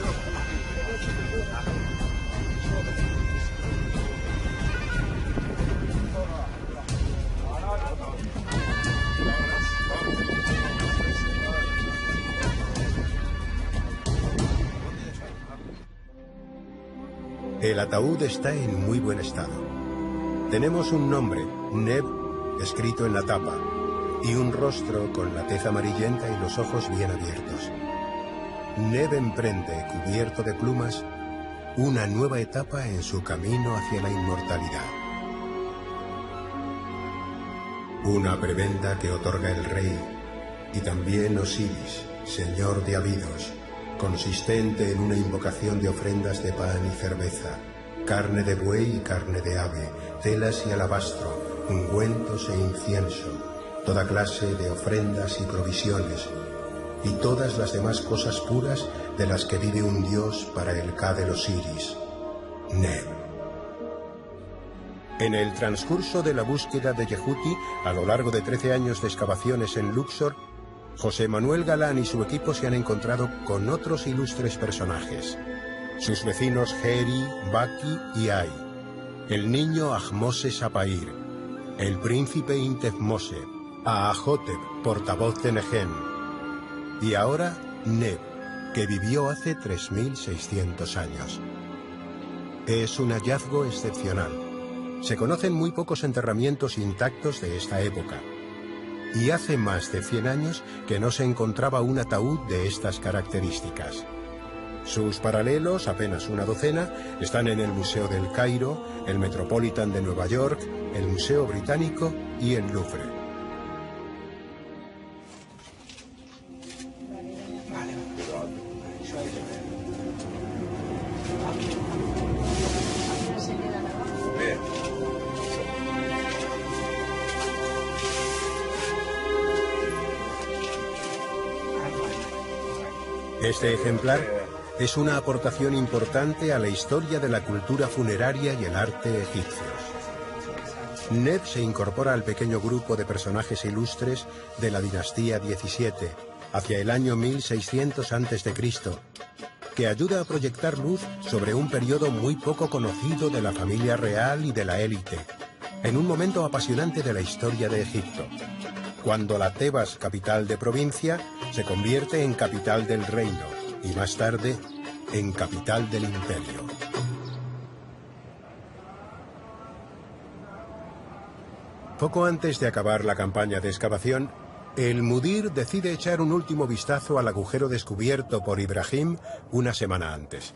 El ataúd está en muy buen estado. Tenemos un nombre, Neb, escrito en la tapa, y un rostro con la tez amarillenta y los ojos bien abiertos. Neb emprende, cubierto de plumas, una nueva etapa en su camino hacia la inmortalidad. Una prebenda que otorga el rey y también Osiris, señor de Abidos, consistente en una invocación de ofrendas de pan y cerveza, carne de buey y carne de ave, telas y alabastro, ungüentos e incienso, toda clase de ofrendas y provisiones, y todas las demás cosas puras de las que vive un dios para el Ka del Osiris, Neb. En el transcurso de la búsqueda de Yehuti, a lo largo de 13 años de excavaciones en Luxor, José Manuel Galán y su equipo se han encontrado con otros ilustres personajes. Sus vecinos Heri, Baki y Ai, el niño Ahmose Sapair, el príncipe Intefmose, Aahotep, portavoz de Nehem, y ahora Neb, que vivió hace 3.600 años. Es un hallazgo excepcional. Se conocen muy pocos enterramientos intactos de esta época. Y hace más de 100 años que no se encontraba un ataúd de estas características. Sus paralelos, apenas una docena, están en el Museo del Cairo, el Metropolitan de Nueva York, el Museo Británico y el Louvre. Este ejemplar es una aportación importante a la historia de la cultura funeraria y el arte egipcios. Neb se incorpora al pequeño grupo de personajes ilustres de la dinastía 17, hacia el año 1600 a.C., que ayuda a proyectar luz sobre un periodo muy poco conocido de la familia real y de la élite, en un momento apasionante de la historia de Egipto, cuando la Tebas, capital de provincia, se convierte en capital del reino y más tarde en capital del imperio. Poco antes de acabar la campaña de excavación, el mudir decide echar un último vistazo al agujero descubierto por Ibrahim una semana antes.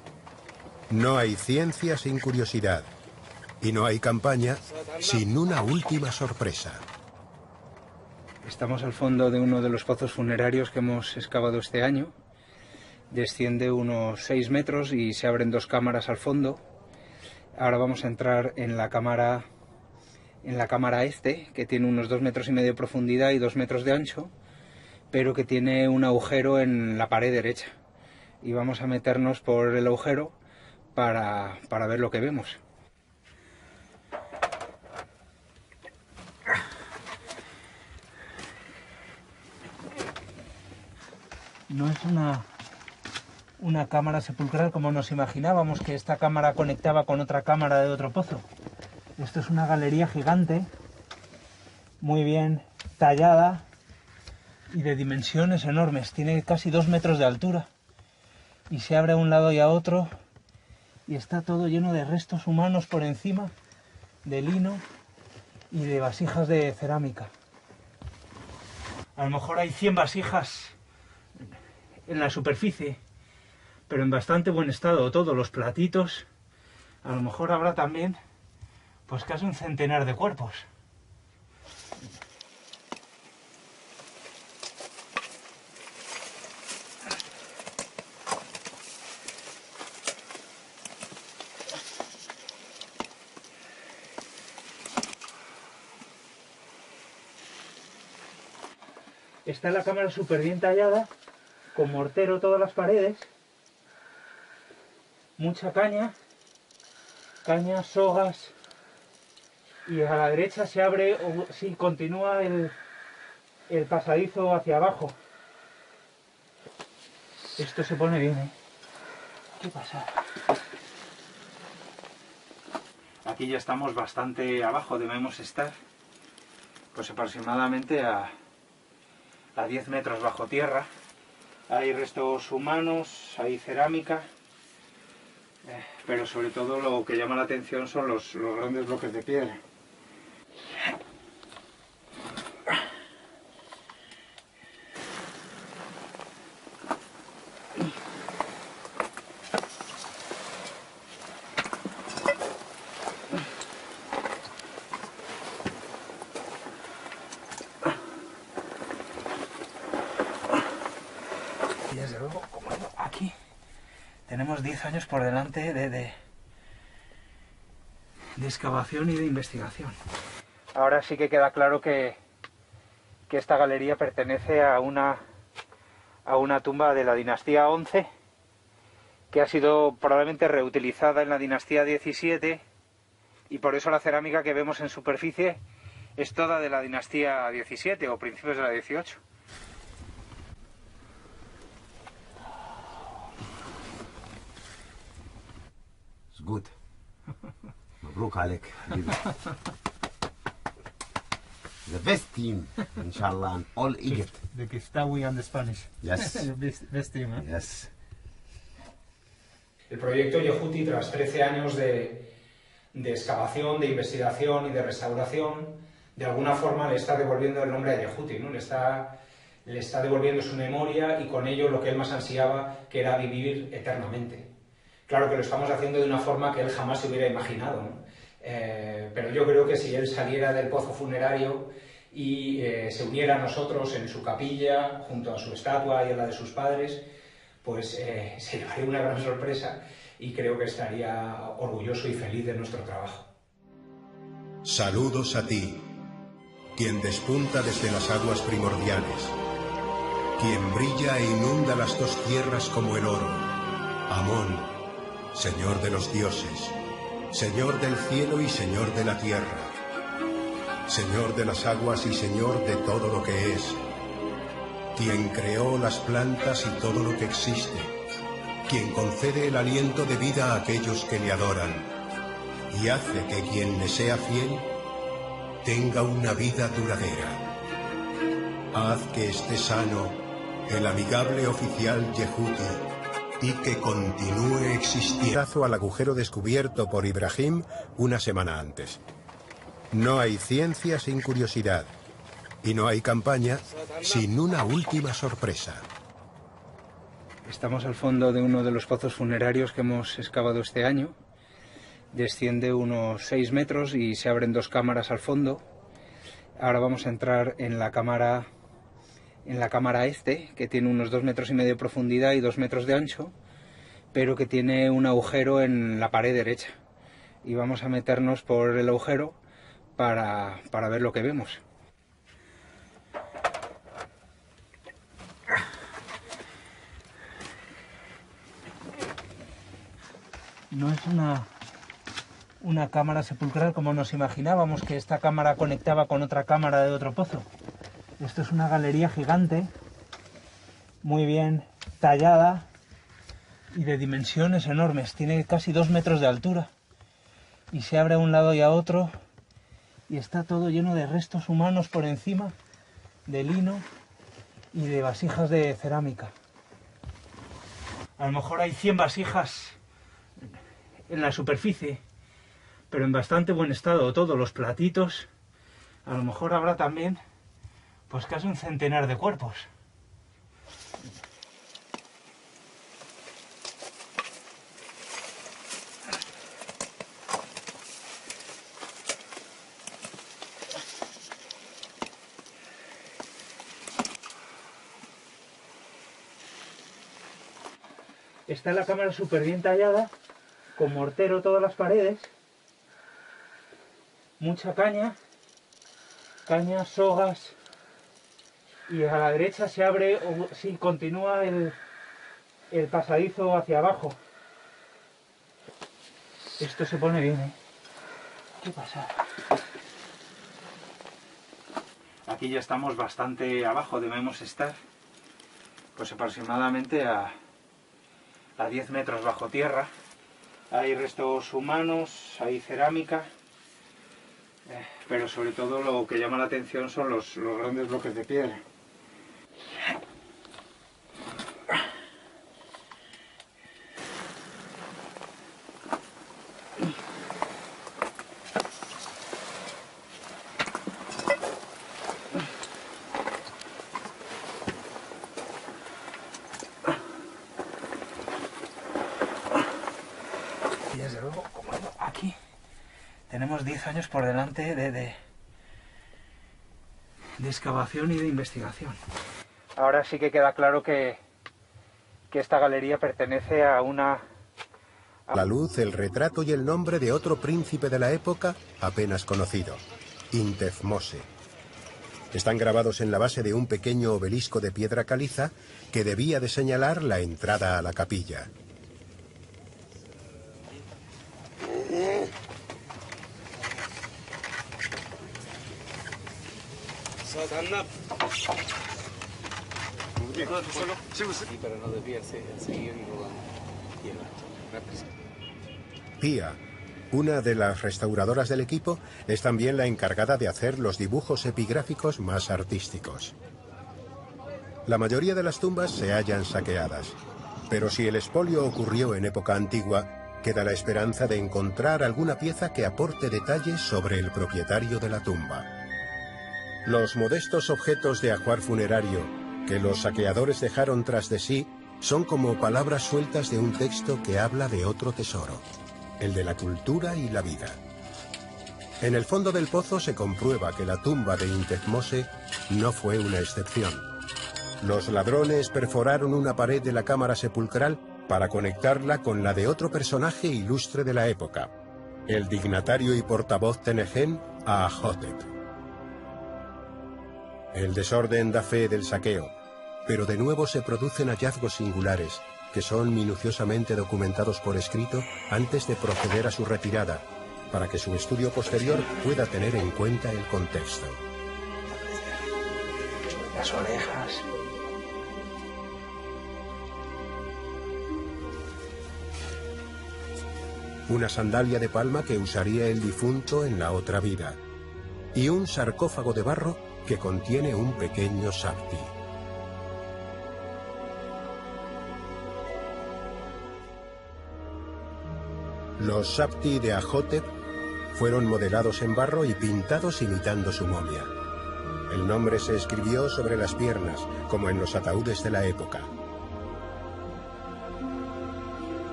No hay ciencia sin curiosidad y no hay campaña sin una última sorpresa. Estamos al fondo de uno de los pozos funerarios que hemos excavado este año. Desciende unos 6 metros y se abren 2 cámaras al fondo. Ahora vamos a entrar en la cámara este, que tiene unos 2,5 metros de profundidad y 2 metros de ancho, pero que tiene un agujero en la pared derecha. Y vamos a meternos por el agujero para ver lo que vemos. No es una cámara sepulcral como nos imaginábamos, que esta cámara conectaba con otra cámara de otro pozo. Esto es una galería gigante, muy bien tallada y de dimensiones enormes. Tiene casi 2 metros de altura y se abre a un lado y a otro y está todo lleno de restos humanos por encima, de lino y de vasijas de cerámica. A lo mejor hay 100 vasijas en la superficie, pero en bastante buen estado. Todos los platitos, a lo mejor habrá también pues casi un centenar de cuerpos. Está la cámara súper bien tallada, con mortero todas las paredes, mucha caña, sogas, y a la derecha se abre, o sí, continúa el pasadizo hacia abajo. Esto se pone bien, ¿eh? ¿Qué pasa? Aquí ya estamos bastante abajo, debemos estar pues aproximadamente a 10 metros bajo tierra. Hay restos humanos, hay cerámica, pero sobre todo lo que llama la atención son los grandes bloques de piedra. Y desde luego, como aquí tenemos 10 años por delante de excavación y de investigación. Ahora sí que queda claro que esta galería pertenece a una tumba de la dinastía XI, que ha sido probablemente reutilizada en la dinastía XVII, y por eso la cerámica que vemos en superficie es toda de la dinastía XVII o principios de la XVIII. Good. مبروك عليك حبيبي. The best team, inshallah, in all Egypt. The Kiftawi and the Spanish. Yes. The best team, ¿eh? Yes. El proyecto Yehuti, tras 13 años de excavación, de investigación y de restauración, de alguna forma le está devolviendo el nombre a Yehuti, ¿no? Le está devolviendo su memoria y con ello lo que él más ansiaba, que era vivir eternamente. Claro que lo estamos haciendo de una forma que él jamás se hubiera imaginado, ¿no? Pero yo creo que si él saliera del pozo funerario y se uniera a nosotros en su capilla, junto a su estatua y a la de sus padres, pues se llevaría una gran sorpresa y creo que estaría orgulloso y feliz de nuestro trabajo. Saludos a ti, quien despunta desde las aguas primordiales, quien brilla e inunda las dos tierras como el oro, Amón, Señor de los dioses, Señor del cielo y Señor de la tierra, Señor de las aguas y Señor de todo lo que es, quien creó las plantas y todo lo que existe, quien concede el aliento de vida a aquellos que le adoran, y hace que quien le sea fiel tenga una vida duradera. Haz que esté sano el amigable oficial Yehuti, y que continúe existiendo. Al agujero descubierto por Ibrahim una semana antes. No hay ciencia sin curiosidad, y no hay campaña sin una última sorpresa. Estamos al fondo de uno de los pozos funerarios que hemos excavado este año. Desciende unos 6 metros y se abren 2 cámaras al fondo. Ahora vamos a entrar en la cámara este, que tiene unos 2,5 metros de profundidad y 2 metros de ancho, pero que tiene un agujero en la pared derecha. Y vamos a meternos por el agujero para ver lo que vemos. No es una cámara sepulcral como nos imaginábamos, que esta cámara conectaba con otra cámara de otro pozo. Esto es una galería gigante, muy bien tallada y de dimensiones enormes. Tiene casi 2 metros de altura y se abre a un lado y a otro y está todo lleno de restos humanos por encima, de lino y de vasijas de cerámica. A lo mejor hay 100 vasijas en la superficie, pero en bastante buen estado. Todos los platitos, a lo mejor habrá también pues casi un centenar de cuerpos. Está la cámara súper bien tallada, con mortero todas las paredes, mucha caña, sogas, y a la derecha se abre, o sí, continúa el pasadizo hacia abajo. Esto se pone bien, ¿eh? ¿Qué pasa? Aquí ya estamos bastante abajo, debemos estar pues aproximadamente a 10 metros bajo tierra. Hay restos humanos, hay cerámica, pero sobre todo lo que llama la atención son los grandes bloques de piedra. Y desde luego, como aquí, tenemos 10 años por delante de excavación y de investigación. Ahora sí que queda claro que esta galería pertenece a una... La luz, el retrato y el nombre de otro príncipe de la época apenas conocido, Intefmose. Están grabados en la base de un pequeño obelisco de piedra caliza que debía de señalar la entrada a la capilla. Pero no debía seguir Pia, una de las restauradoras del equipo, es también la encargada de hacer los dibujos epigráficos más artísticos. La mayoría de las tumbas se hallan saqueadas, pero si el expolio ocurrió en época antigua, queda la esperanza de encontrar alguna pieza que aporte detalles sobre el propietario de la tumba. Los modestos objetos de ajuar funerario que los saqueadores dejaron tras de sí son como palabras sueltas de un texto que habla de otro tesoro, el de la cultura y la vida. En el fondo del pozo se comprueba que la tumba de Intefmose no fue una excepción. Los ladrones perforaron una pared de la cámara sepulcral para conectarla con la de otro personaje ilustre de la época, el dignatario y portavoz Tenején Ahotep. El desorden da fe del saqueo, pero de nuevo se producen hallazgos singulares que son minuciosamente documentados por escrito antes de proceder a su retirada, para que su estudio posterior pueda tener en cuenta el contexto. Las orejas. Una sandalia de palma que usaría el difunto en la otra vida, y un sarcófago de barro que contiene un pequeño sapti. Los sapti de Ahotep fueron modelados en barro y pintados imitando su momia. El nombre se escribió sobre las piernas, como en los ataúdes de la época.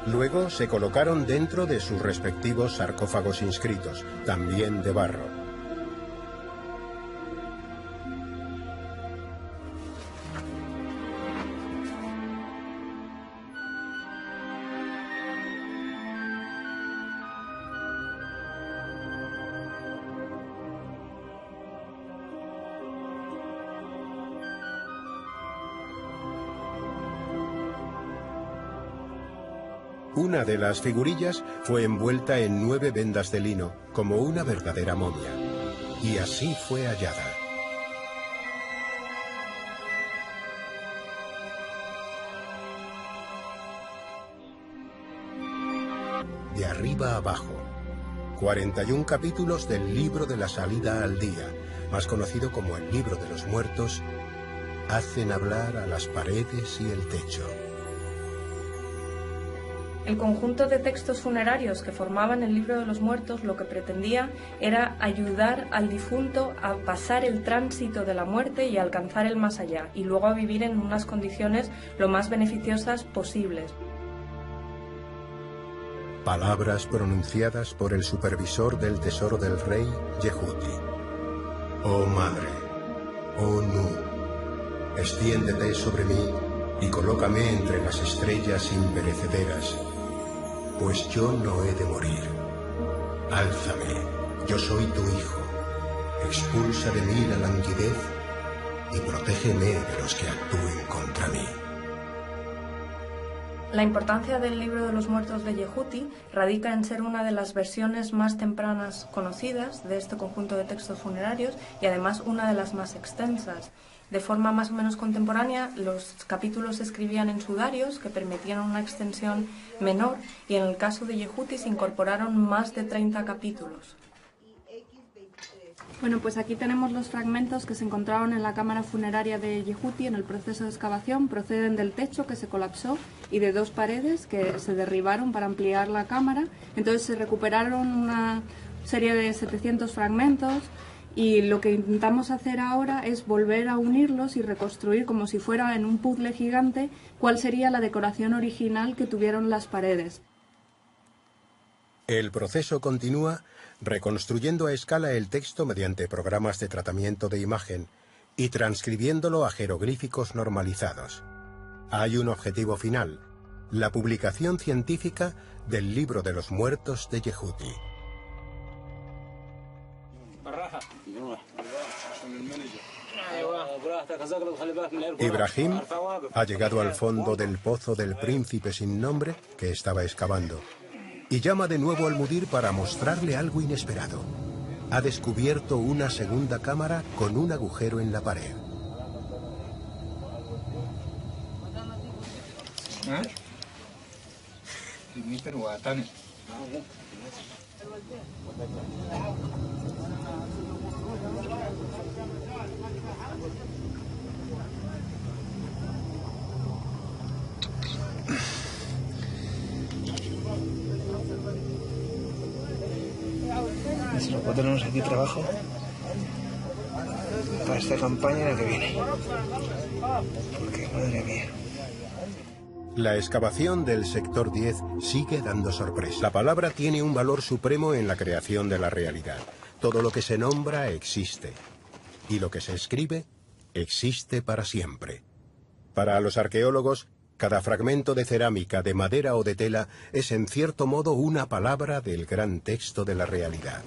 Luego se colocaron dentro de sus respectivos sarcófagos inscritos, también de barro. Una de las figurillas fue envuelta en 9 vendas de lino, como una verdadera momia. Y así fue hallada. De arriba a abajo. 41 capítulos del libro de la salida al día, más conocido como el libro de los muertos, hacen hablar a las paredes y el techo. El conjunto de textos funerarios que formaban el libro de los muertos lo que pretendía era ayudar al difunto a pasar el tránsito de la muerte y a alcanzar el más allá, y luego a vivir en unas condiciones lo más beneficiosas posibles. Palabras pronunciadas por el supervisor del tesoro del rey, Yehuti. Oh madre, oh Nu, extiéndete sobre mí y colócame entre las estrellas imperecederas, pues yo no he de morir. Álzame, yo soy tu hijo. Expulsa de mí la languidez y protégeme de los que actúen contra mí. La importancia del libro de los muertos de Yehuti radica en ser una de las versiones más tempranas conocidas de este conjunto de textos funerarios y además una de las más extensas. De forma más o menos contemporánea, los capítulos se escribían en sudarios que permitían una extensión menor y en el caso de Yehuti se incorporaron más de 30 capítulos. Bueno, pues aquí tenemos los fragmentos que se encontraron en la cámara funeraria de Yehuti en el proceso de excavación. Proceden del techo que se colapsó y de 2 paredes que se derribaron para ampliar la cámara. Entonces se recuperaron una serie de 700 fragmentos y lo que intentamos hacer ahora es volver a unirlos y reconstruir como si fuera en un puzzle gigante cuál sería la decoración original que tuvieron las paredes. El proceso continúa reconstruyendo a escala el texto mediante programas de tratamiento de imagen y transcribiéndolo a jeroglíficos normalizados. Hay un objetivo final: la publicación científica del Libro de los Muertos de Yehuti. Ibrahim ha llegado al fondo del pozo del príncipe sin nombre que estaba excavando y llama de nuevo al mudir para mostrarle algo inesperado. Ha descubierto una segunda cámara con un agujero en la pared. Nosotros tenemos aquí trabajo para esta campaña y la que viene. Porque, madre mía. La excavación del sector 10 sigue dando sorpresa. La palabra tiene un valor supremo en la creación de la realidad. Todo lo que se nombra existe. Y lo que se escribe existe para siempre. Para los arqueólogos, cada fragmento de cerámica, de madera o de tela es en cierto modo una palabra del gran texto de la realidad.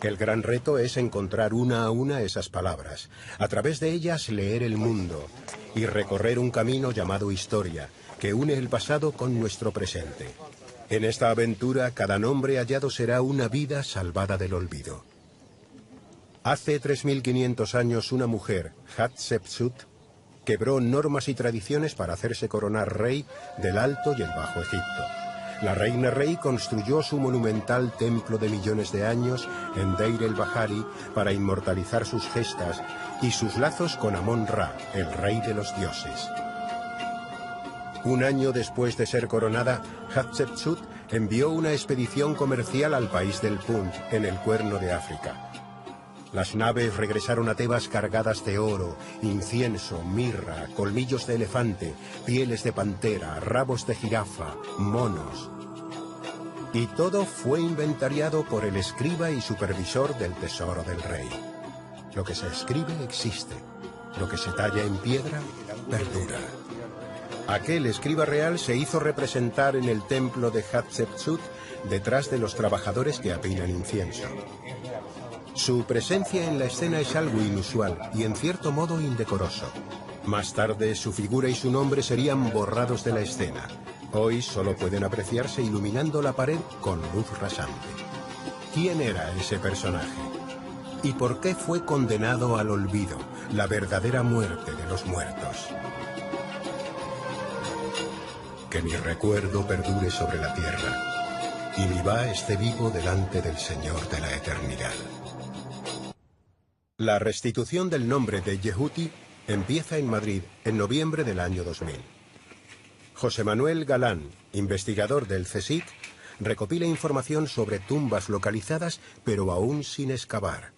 El gran reto es encontrar una a una esas palabras, a través de ellas leer el mundo y recorrer un camino llamado historia, que une el pasado con nuestro presente. En esta aventura, cada nombre hallado será una vida salvada del olvido. Hace 3500 años una mujer, Hatshepsut, quebró normas y tradiciones para hacerse coronar rey del Alto y el Bajo Egipto. La reina rey construyó su monumental templo de millones de años en Deir el-Bahari para inmortalizar sus gestas y sus lazos con Amón-Ra, el rey de los dioses. Un año después de ser coronada, Hatshepsut envió una expedición comercial al país del Punt, en el Cuerno de África. Las naves regresaron a Tebas cargadas de oro, incienso, mirra, colmillos de elefante, pieles de pantera, rabos de jirafa, monos. Y todo fue inventariado por el escriba y supervisor del tesoro del rey. Lo que se escribe existe, lo que se talla en piedra perdura. Aquel escriba real se hizo representar en el templo de Hatshepsut detrás de los trabajadores que apilan incienso. Su presencia en la escena es algo inusual y en cierto modo indecoroso. Más tarde su figura y su nombre serían borrados de la escena. Hoy solo pueden apreciarse iluminando la pared con luz rasante. ¿Quién era ese personaje? ¿Y por qué fue condenado al olvido, la verdadera muerte de los muertos? Que mi recuerdo perdure sobre la tierra y mi Va esté vivo delante del Señor de la eternidad. La restitución del nombre de Yehuti empieza en Madrid en noviembre del año 2000. José Manuel Galán, investigador del CSIC, recopila información sobre tumbas localizadas pero aún sin excavar.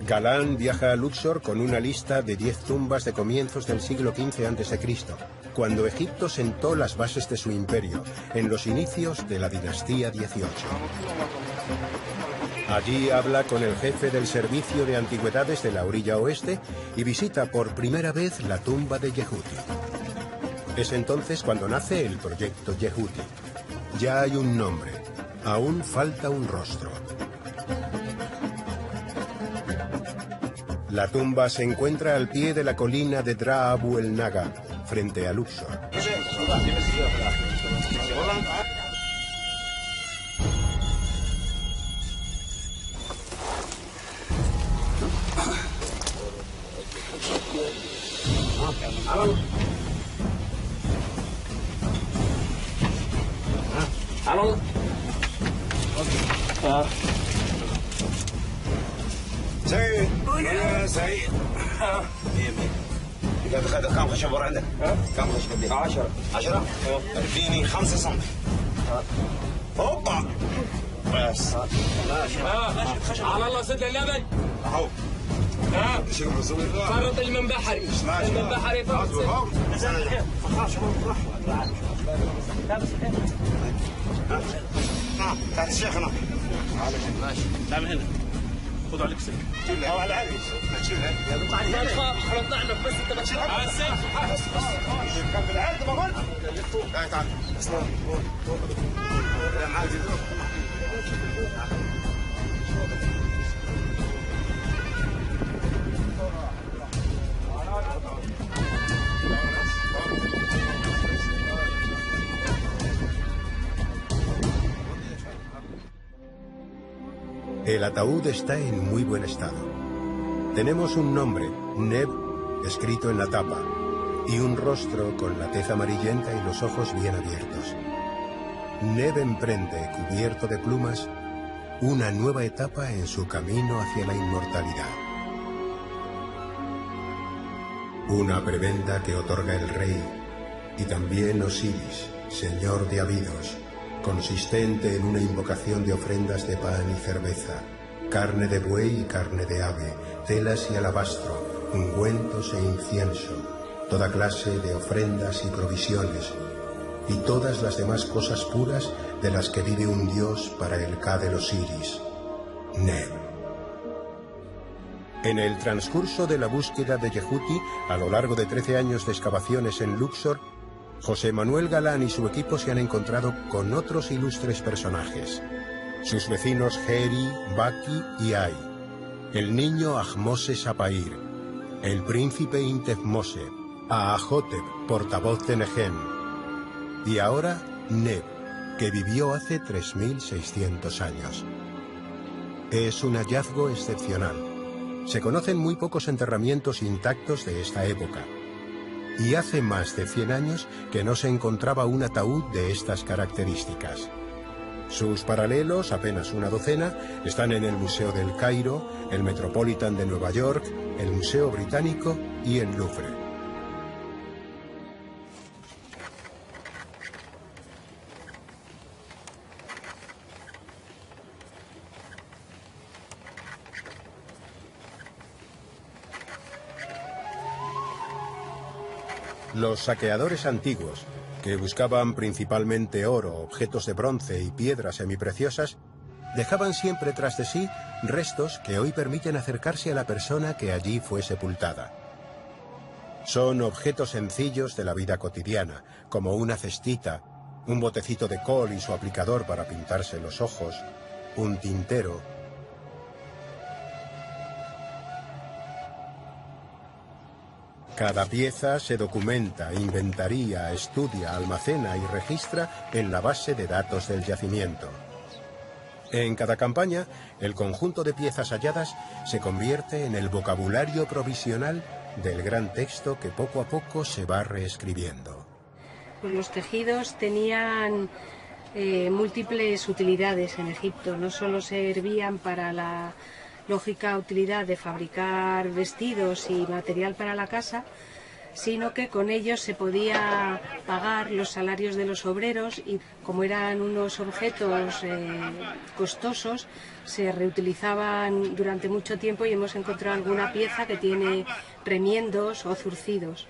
Galán viaja a Luxor con una lista de 10 tumbas de comienzos del siglo XV a.C., cuando Egipto sentó las bases de su imperio, en los inicios de la dinastía XVIII. Allí habla con el jefe del servicio de antigüedades de la orilla oeste y visita por primera vez la tumba de Yehuti. Es entonces cuando nace el proyecto Yehuti. Ya hay un nombre, aún falta un rostro. La tumba se encuentra al pie de la colina de Dra Abu el Naga, frente a Luxor. سيد يا سيد 100 100 كم خشب ورا عندك؟ كم خشب بدي؟ 10 10 اديني 5 سم هوبا بس ماشي خشب على الله صدق اللبن اهو فرط المن بحري المن بحري فرط تعال شيخنا ماشي تعال هنا خذوا عليك سلك او على العالي ما تخاف احنا طلعنا بس انت بتشيلها بس كان بالعرض ما قلت تعال تعال يا معاذ El ataúd está en muy buen estado. Tenemos un nombre, Neb, escrito en la tapa, y un rostro con la tez amarillenta y los ojos bien abiertos. Neb emprende, cubierto de plumas, una nueva etapa en su camino hacia la inmortalidad. Una prebenda que otorga el rey, y también Osiris, señor de Abidos, consistente en una invocación de ofrendas de pan y cerveza, carne de buey y carne de ave, telas y alabastro, ungüentos e incienso, toda clase de ofrendas y provisiones, y todas las demás cosas puras de las que vive un dios para el Ka del Osiris, Neb. En el transcurso de la búsqueda de Yehuti, a lo largo de 13 años de excavaciones en Luxor, José Manuel Galán y su equipo se han encontrado con otros ilustres personajes. Sus vecinos Heri, Baki y Ai, el niño Ahmose Sapair, el príncipe Intefmose, Aahotep, portavoz de Negen, y ahora Neb, que vivió hace 3.600 años. Es un hallazgo excepcional. Se conocen muy pocos enterramientos intactos de esta época. Y hace más de 100 años que no se encontraba un ataúd de estas características. Sus paralelos, apenas una docena, están en el Museo del Cairo, el Metropolitan de Nueva York, el Museo Británico y el Louvre. Los saqueadores antiguos, que buscaban principalmente oro, objetos de bronce y piedras semipreciosas, dejaban siempre tras de sí restos que hoy permiten acercarse a la persona que allí fue sepultada. Son objetos sencillos de la vida cotidiana, como una cestita, un botecito de col y su aplicador para pintarse los ojos, un tintero. Cada pieza se documenta, inventaría, estudia, almacena y registra en la base de datos del yacimiento. En cada campaña, el conjunto de piezas halladas se convierte en el vocabulario provisional del gran texto que poco a poco se va reescribiendo. Pues los tejidos tenían múltiples utilidades en Egipto. No solo servían para la lógica utilidad de fabricar vestidos y material para la casa, sino que con ellos se podía pagar los salarios de los obreros y como eran unos objetos costosos, se reutilizaban durante mucho tiempo y hemos encontrado alguna pieza que tiene remiendos o zurcidos.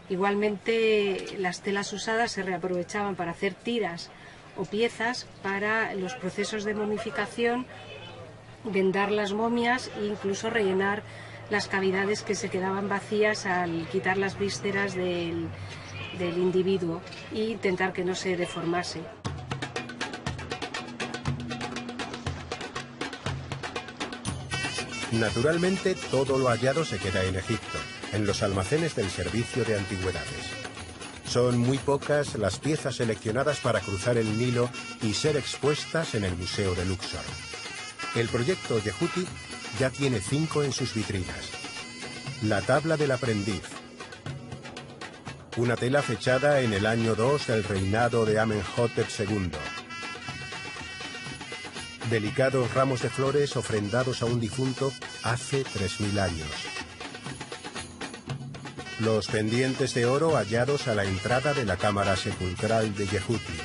Igualmente las telas usadas se reaprovechaban para hacer tiras o piezas para los procesos de momificación, vendar las momias e incluso rellenar las cavidades que se quedaban vacías al quitar las vísceras del individuo e intentar que no se deformase. Naturalmente, todo lo hallado se queda en Egipto, en los almacenes del Servicio de Antigüedades. Son muy pocas las piezas seleccionadas para cruzar el Nilo y ser expuestas en el Museo de Luxor. El proyecto Yehuti ya tiene 5 en sus vitrinas. La tabla del aprendiz. Una tela fechada en el año 2 del reinado de Amenhotep II. Delicados ramos de flores ofrendados a un difunto hace 3000 años. Los pendientes de oro hallados a la entrada de la cámara sepulcral de Yehuti.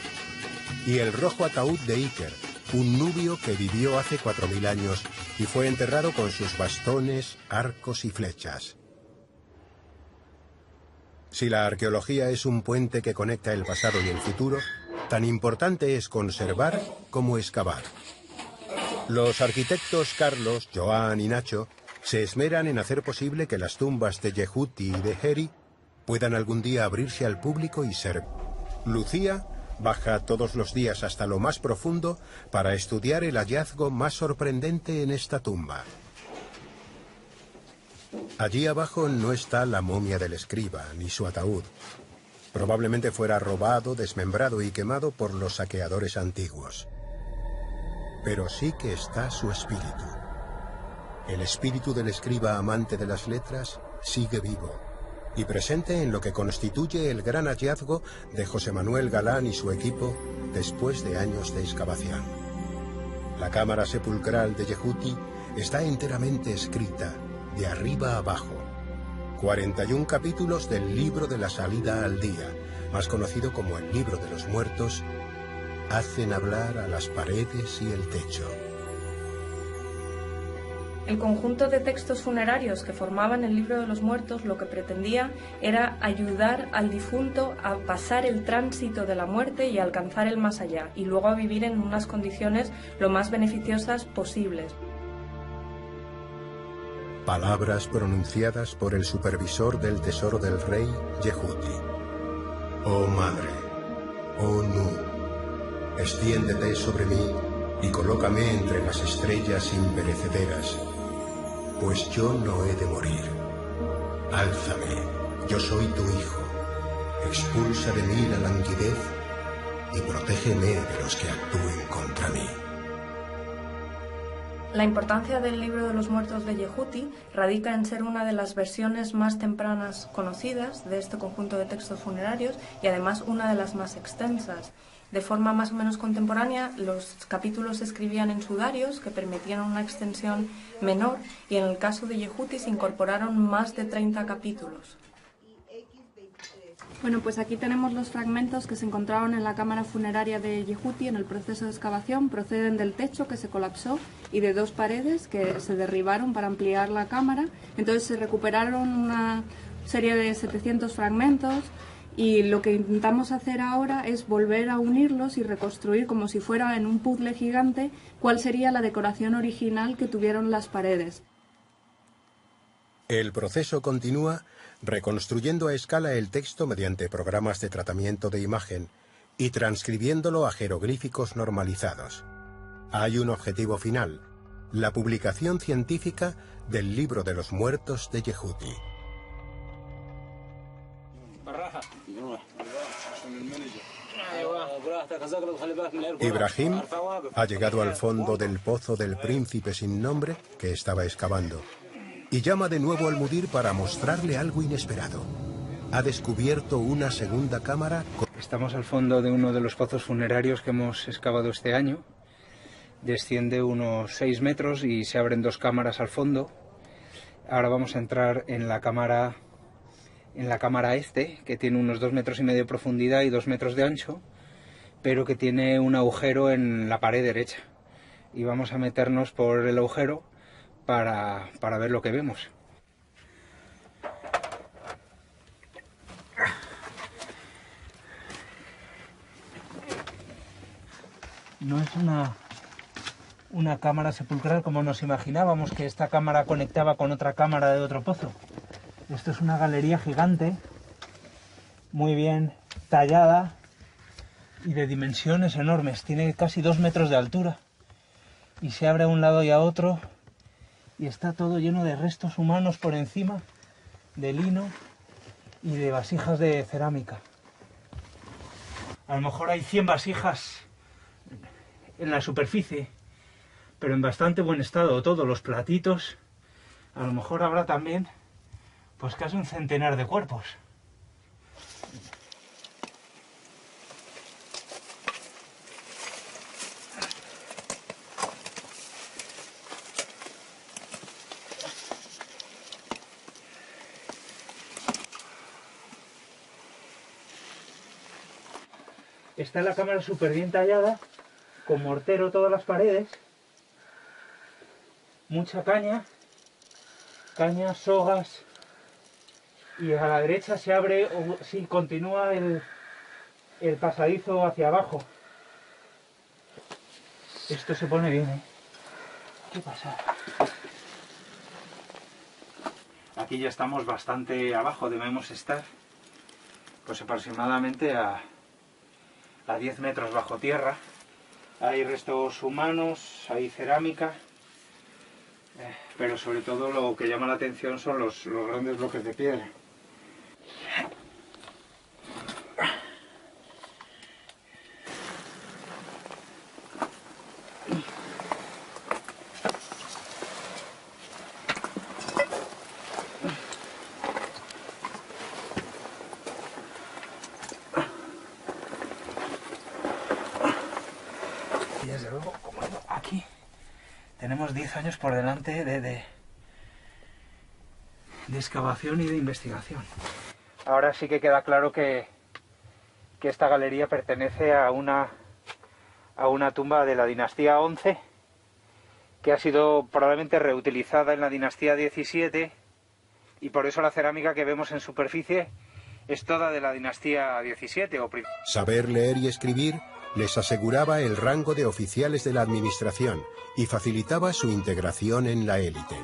Y el rojo ataúd de Iker, un nubio que vivió hace 4000 años y fue enterrado con sus bastones, arcos y flechas. Si la arqueología es un puente que conecta el pasado y el futuro, tan importante es conservar como excavar. Los arquitectos Carlos, Joan y Nacho se esmeran en hacer posible que las tumbas de Yehuti y de Heri puedan algún día abrirse al público y ser. Lucía baja todos los días hasta lo más profundo para estudiar el hallazgo más sorprendente en esta tumba. Allí abajo no está la momia del escriba, ni su ataúd. Probablemente fuera robado, desmembrado y quemado por los saqueadores antiguos. Pero sí que está su espíritu. El espíritu del escriba amante de las letras sigue vivo y presente en lo que constituye el gran hallazgo de José Manuel Galán y su equipo después de años de excavación. La cámara sepulcral de Yehuti está enteramente escrita, de arriba a abajo. 41 capítulos del libro de la salida al día, más conocido como el libro de los muertos, hacen hablar a las paredes y el techo. El conjunto de textos funerarios que formaban el libro de los muertos lo que pretendía era ayudar al difunto a pasar el tránsito de la muerte y a alcanzar el más allá, y luego a vivir en unas condiciones lo más beneficiosas posibles. Palabras pronunciadas por el supervisor del tesoro del rey, Yehuti. Oh madre, oh Nu, extiéndete sobre mí y colócame entre las estrellas imperecederas, pues yo no he de morir. Álzame, yo soy tu hijo, expulsa de mí la languidez y protégeme de los que actúen contra mí. La importancia del libro de los muertos de Yehuti radica en ser una de las versiones más tempranas conocidas de este conjunto de textos funerarios y además una de las más extensas. De forma más o menos contemporánea, los capítulos se escribían en sudarios que permitían una extensión menor y en el caso de Yehuti se incorporaron más de 30 capítulos. Bueno, pues aquí tenemos los fragmentos que se encontraron en la cámara funeraria de Yehuti en el proceso de excavación. Proceden del techo que se colapsó y de 2 paredes que se derribaron para ampliar la cámara. Entonces se recuperaron una serie de 700 fragmentos y lo que intentamos hacer ahora es volver a unirlos y reconstruir como si fuera en un puzzle gigante cuál sería la decoración original que tuvieron las paredes. El proceso continúa reconstruyendo a escala el texto mediante programas de tratamiento de imagen y transcribiéndolo a jeroglíficos normalizados. Hay un objetivo final, la publicación científica del libro de los muertos de Yehuti. Ibrahim ha llegado al fondo del pozo del príncipe sin nombre que estaba excavando y llama de nuevo al mudir para mostrarle algo inesperado. Ha descubierto una segunda cámara. Estamos al fondo de uno de los pozos funerarios que hemos excavado este año. Desciende unos 6 metros y se abren 2 cámaras al fondo. Ahora vamos a entrar en la cámara este, que tiene unos 2,5 metros de profundidad y 2 metros de ancho, pero que tiene un agujero en la pared derecha. Y vamos a meternos por el agujero para ver lo que vemos. No es una cámara sepulcral como nos imaginábamos, que esta cámara conectaba con otra cámara de otro pozo. Esto es una galería gigante, muy bien tallada y de dimensiones enormes. Tiene casi 2 metros de altura y se abre a un lado y a otro y está todo lleno de restos humanos por encima, de lino y de vasijas de cerámica. A lo mejor hay 100 vasijas en la superficie, pero en bastante buen estado. Todos los platitos, a lo mejor habrá también pues casi un centenar de cuerpos. Está la cámara súper bien tallada, con mortero todas las paredes, mucha caña, sogas, y a la derecha se abre, o sí, continúa el pasadizo hacia abajo. Esto se pone bien, ¿eh? ¿Qué pasa? Aquí ya estamos bastante abajo, debemos estar pues aproximadamente a 10 metros bajo tierra. Hay restos humanos, hay cerámica, pero sobre todo lo que llama la atención son los grandes bloques de piedra. Y desde luego, como digo, aquí tenemos 10 años por delante de excavación y de investigación. Ahora sí que queda claro que esta galería pertenece a una tumba de la dinastía 11, que ha sido probablemente reutilizada en la dinastía 17, y por eso la cerámica que vemos en superficie es toda de la dinastía 17. Saber leer y escribir les aseguraba el rango de oficiales de la administración y facilitaba su integración en la élite.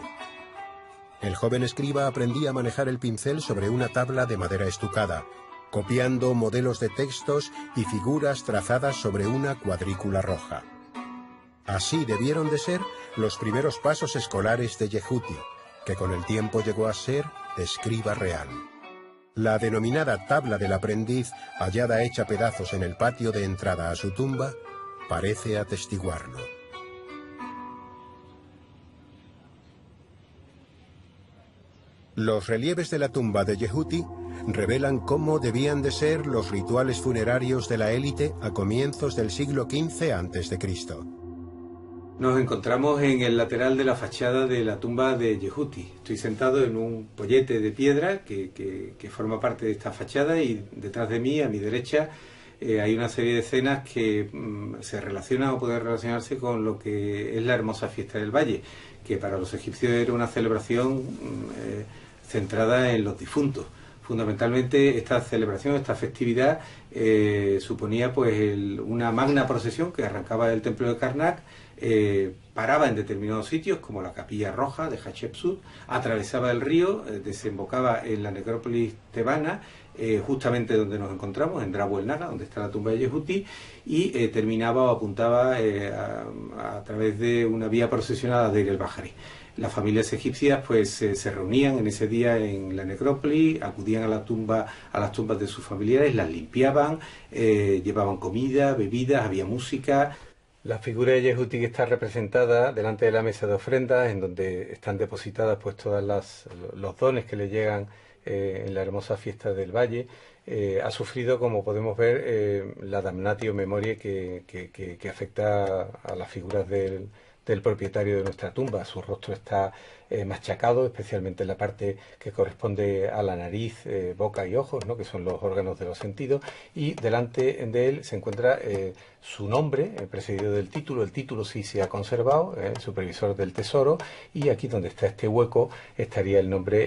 El joven escriba aprendía a manejar el pincel sobre una tabla de madera estucada, copiando modelos de textos y figuras trazadas sobre una cuadrícula roja. Así debieron de ser los primeros pasos escolares de Yehuti, que con el tiempo llegó a ser escriba real. La denominada tabla del aprendiz, hallada hecha pedazos en el patio de entrada a su tumba, parece atestiguarlo. Los relieves de la tumba de Yehuti revelan cómo debían de ser los rituales funerarios de la élite a comienzos del siglo XV a.C. Nos encontramos en el lateral de la fachada de la tumba de Yehuti. Estoy sentado en un pollete de piedra que forma parte de esta fachada, y detrás de mí, a mi derecha, hay una serie de escenas que se relacionan o pueden relacionarse con lo que es la hermosa fiesta del valle, que para los egipcios era una celebración centrada en los difuntos. Fundamentalmente esta celebración, esta festividad, suponía pues una magna procesión que arrancaba del templo de Karnak, paraba en determinados sitios como la Capilla Roja de Hatshepsut, atravesaba el río, desembocaba en la necrópolis tebana, justamente donde nos encontramos, en Drabu el Naga, donde está la tumba de Yehuti, y terminaba o apuntaba a través de una vía procesionada de Deir el-Bahari. Las familias egipcias pues se reunían en ese día en la necrópolis, acudían a las tumbas de sus familiares, las limpiaban, llevaban comida, bebidas, había música. La figura de Yehuti que está representada delante de la mesa de ofrendas, en donde están depositadas pues todos los dones que le llegan en la hermosa fiesta del valle, ha sufrido, como podemos ver, la damnatio memoriae que afecta a las figuras del propietario de nuestra tumba. Su rostro está machacado, especialmente en la parte que corresponde a la nariz, boca y ojos, ¿no?, que son los órganos de los sentidos, y delante de él se encuentra su nombre, precedido del título. El título sí se ha conservado, supervisor del tesoro, y aquí donde está este hueco estaría el nombre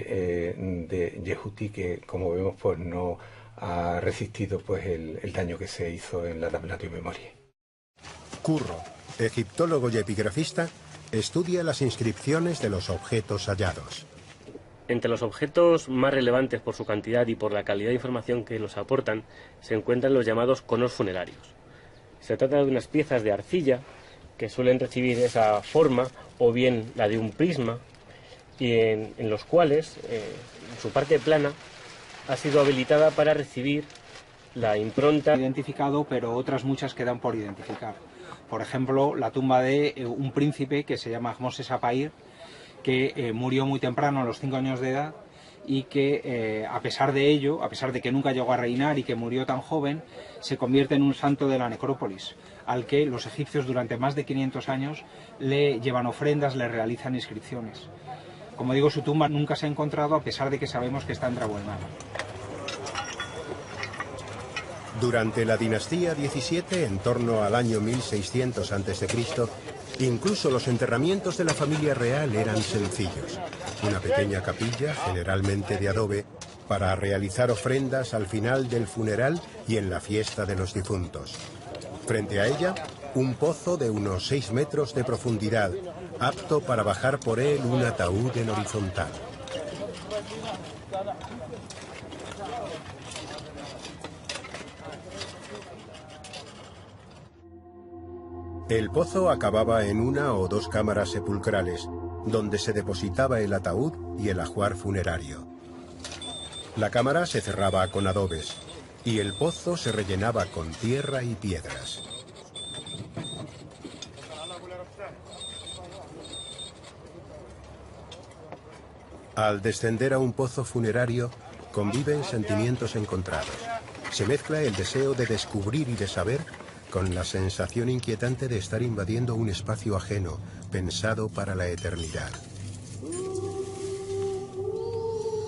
de Yehuti, que como vemos pues no ha resistido pues el daño que se hizo en la damnatio memoriae. Curro, egiptólogo y epigrafista, estudia las inscripciones de los objetos hallados. Entre los objetos más relevantes por su cantidad y por la calidad de información que los aportan se encuentran los llamados conos funerarios. Se trata de unas piezas de arcilla que suelen recibir esa forma o bien la de un prisma, y en los cuales su parte plana ha sido habilitada para recibir la impronta. Identificado, pero otras muchas quedan por identificar. Por ejemplo, la tumba de un príncipe que se llama Moses Apair, que murió muy temprano, a los 5 años de edad, y que a pesar de ello, a pesar de que nunca llegó a reinar y que murió tan joven, se convierte en un santo de la necrópolis, al que los egipcios durante más de 500 años le llevan ofrendas, le realizan inscripciones. Como digo, su tumba nunca se ha encontrado, a pesar de que sabemos que está en Drabu el Naga. Durante la dinastía XVII, en torno al año 1600 a.C., incluso los enterramientos de la familia real eran sencillos. Una pequeña capilla, generalmente de adobe, para realizar ofrendas al final del funeral y en la fiesta de los difuntos. Frente a ella, un pozo de unos 6 metros de profundidad, apto para bajar por él un ataúd en horizontal. El pozo acababa en una o dos cámaras sepulcrales, donde se depositaba el ataúd y el ajuar funerario. La cámara se cerraba con adobes, y el pozo se rellenaba con tierra y piedras. Al descender a un pozo funerario, conviven sentimientos encontrados. Se mezcla el deseo de descubrir y de saber con la sensación inquietante de estar invadiendo un espacio ajeno, pensado para la eternidad.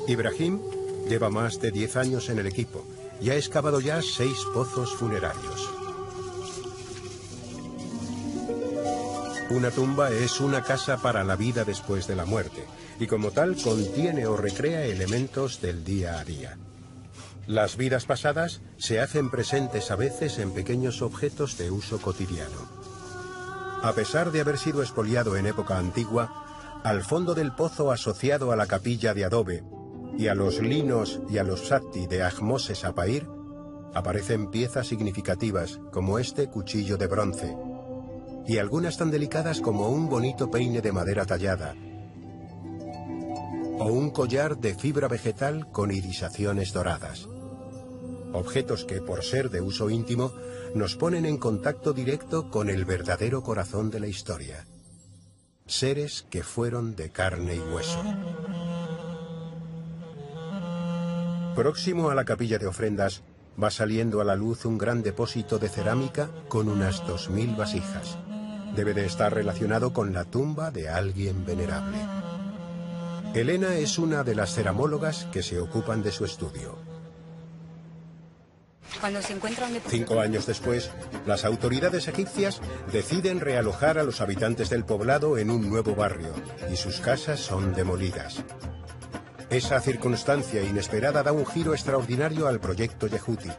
Ibrahim lleva más de 10 años en el equipo y ha excavado ya 6 pozos funerarios. Una tumba es una casa para la vida después de la muerte, y como tal contiene o recrea elementos del día a día. Las vidas pasadas se hacen presentes a veces en pequeños objetos de uso cotidiano. A pesar de haber sido expoliado en época antigua, al fondo del pozo asociado a la capilla de adobe y a los linos y a los sati de Ahmose Sapair, aparecen piezas significativas como este cuchillo de bronce, y algunas tan delicadas como un bonito peine de madera tallada, o un collar de fibra vegetal con irisaciones doradas. Objetos que, por ser de uso íntimo, nos ponen en contacto directo con el verdadero corazón de la historia. Seres que fueron de carne y hueso. Próximo a la capilla de ofrendas, va saliendo a la luz un gran depósito de cerámica con unas 2000 vasijas. Debe de estar relacionado con la tumba de alguien venerable. Elena es una de las ceramólogas que se ocupan de su estudio. Cuando se encuentra un depósito... 5 años después, las autoridades egipcias deciden realojar a los habitantes del poblado en un nuevo barrio, y sus casas son demolidas. Esa circunstancia inesperada da un giro extraordinario al proyecto Yehuti,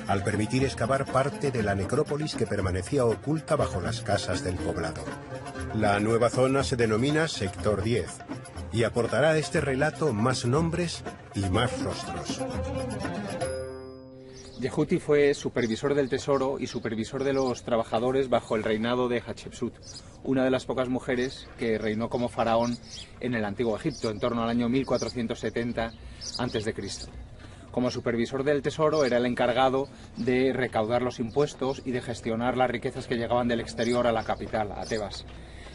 al permitir excavar parte de la necrópolis que permanecía oculta bajo las casas del poblado. La nueva zona se denomina Sector 10 y aportará a este relato más nombres y más rostros. Yehuti fue supervisor del tesoro y supervisor de los trabajadores bajo el reinado de Hatshepsut, una de las pocas mujeres que reinó como faraón en el Antiguo Egipto, en torno al año 1470 a.C. Como supervisor del tesoro era el encargado de recaudar los impuestos y de gestionar las riquezas que llegaban del exterior a la capital, a Tebas.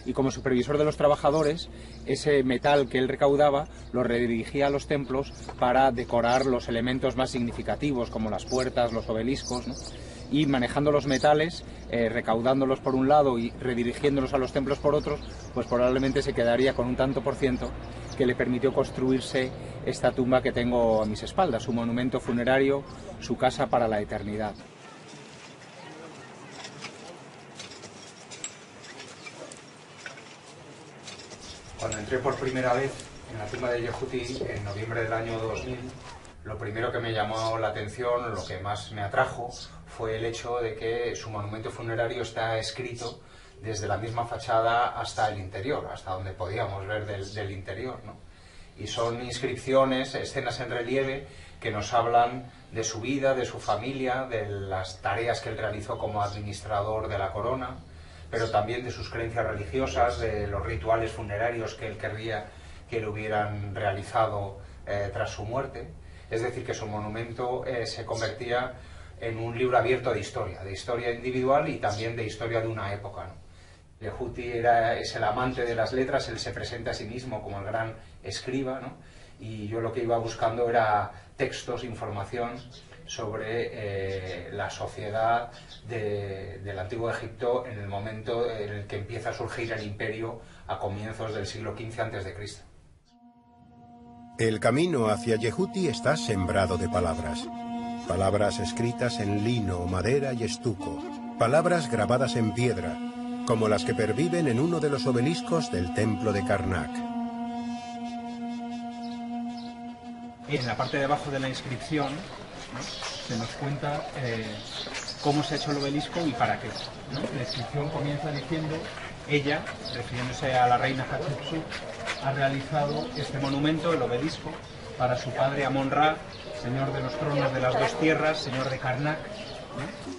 Y como supervisor de los trabajadores, ese metal que él recaudaba lo redirigía a los templos para decorar los elementos más significativos, como las puertas, los obeliscos, ¿no? Y manejando los metales, recaudándolos por un lado y redirigiéndolos a los templos por otros, pues probablemente se quedaría con un tanto por ciento que le permitió construirse esta tumba que tengo a mis espaldas, su monumento funerario, su casa para la eternidad. Cuando entré por primera vez en la tumba de Yehuti en noviembre del año 2000, lo primero que me llamó la atención, lo que más me atrajo, fue el hecho de que su monumento funerario está escrito desde la misma fachada hasta el interior, hasta donde podíamos ver del interior, ¿no? Y son inscripciones, escenas en relieve que nos hablan de su vida, de su familia, de las tareas que él realizó como administrador de la corona, pero también de sus creencias religiosas, de los rituales funerarios que él querría que le hubieran realizado tras su muerte. Es decir, que su monumento se convertía en un libro abierto de historia individual y también de historia de una época, ¿no? Yehuti es el amante de las letras, él se presenta a sí mismo como el gran escriba, ¿no? Y yo lo que iba buscando era textos, información sobre la sociedad del Antiguo Egipto en el momento en el que empieza a surgir el imperio a comienzos del siglo XV a.C. El camino hacia Yehuti está sembrado de palabras. palabras escritas en lino, madera y estuco, palabras grabadas en piedra, como las que perviven en uno de los obeliscos del templo de Karnak. En la parte de abajo de la inscripción, ¿no?, se nos cuenta cómo se ha hecho el obelisco y para qué, ¿no? La inscripción comienza diciendo: ella, refiriéndose a la reina Hatshepsut, ha realizado este monumento, el obelisco, para su padre Amon-Ra, señor de los tronos de las dos tierras, señor de Karnak, ¿no?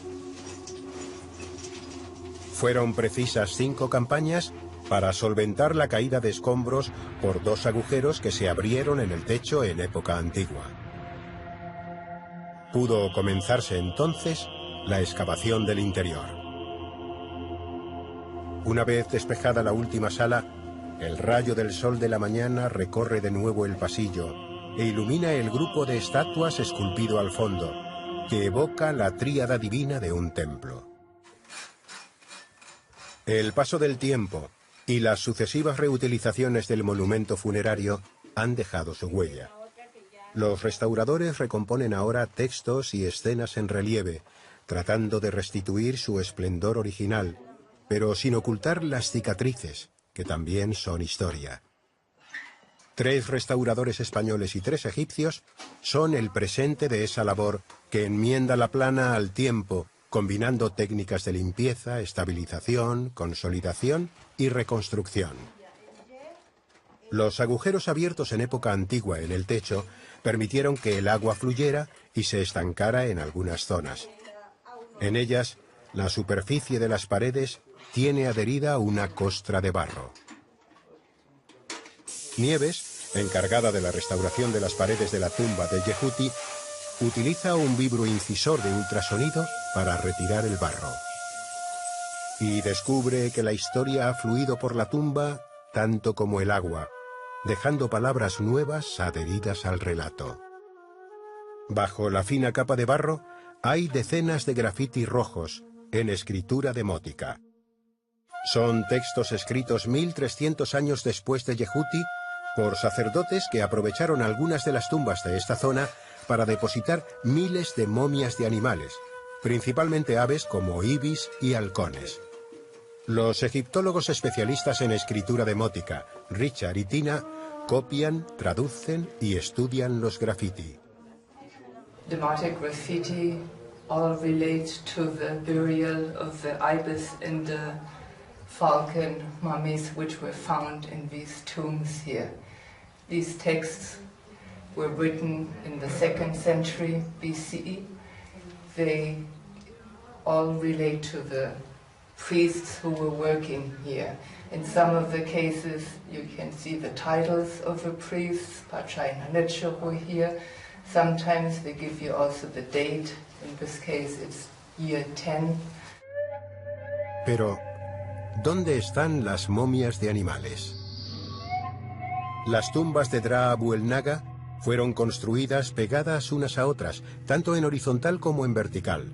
Fueron precisas 5 campañas para solventar la caída de escombros por 2 agujeros que se abrieron en el techo en época antigua. Pudo comenzarse entonces la excavación del interior. Una vez despejada la última sala, el rayo del sol de la mañana recorre de nuevo el pasillo e ilumina el grupo de estatuas esculpido al fondo, que evoca la tríada divina de un templo. El paso del tiempo y las sucesivas reutilizaciones del monumento funerario han dejado su huella. Los restauradores recomponen ahora textos y escenas en relieve, tratando de restituir su esplendor original, pero sin ocultar las cicatrices, que también son historia. 3 restauradores españoles y 3 egipcios son el presente de esa labor que enmienda la plana al tiempo, combinando técnicas de limpieza, estabilización, consolidación y reconstrucción. Los agujeros abiertos en época antigua en el techo permitieron que el agua fluyera y se estancara en algunas zonas. En ellas, la superficie de las paredes tiene adherida una costra de barro. Nieves, encargada de la restauración de las paredes de la tumba de Yehuti, utiliza un vibroincisor de ultrasonido para retirar el barro. Y descubre que la historia ha fluido por la tumba tanto como el agua, dejando palabras nuevas adheridas al relato. Bajo la fina capa de barro hay decenas de grafitis rojos en escritura demótica. Son textos escritos 1300 años después de Yehuti por sacerdotes que aprovecharon algunas de las tumbas de esta zona para depositar miles de momias de animales, principalmente aves como ibis y halcones. Los egiptólogos especialistas en escritura demótica, Richard y Tina, copian, traducen y estudian los graffiti. Demotic graffiti all relate to the burial of the ibis and the falcon mummies which were found in these tombs here. These texts were written in the 2nd century BCE. They all relate to the priests who were working here. In some of the cases you can see the titles of the priests, Pachaina Netshuru here. Sometimes they give you also the date. In this case it's year 10. Pero, ¿dónde están las momias de animales? Las tumbas de Dra Abu el Naga fueron construidas pegadas unas a otras, tanto en horizontal como en vertical.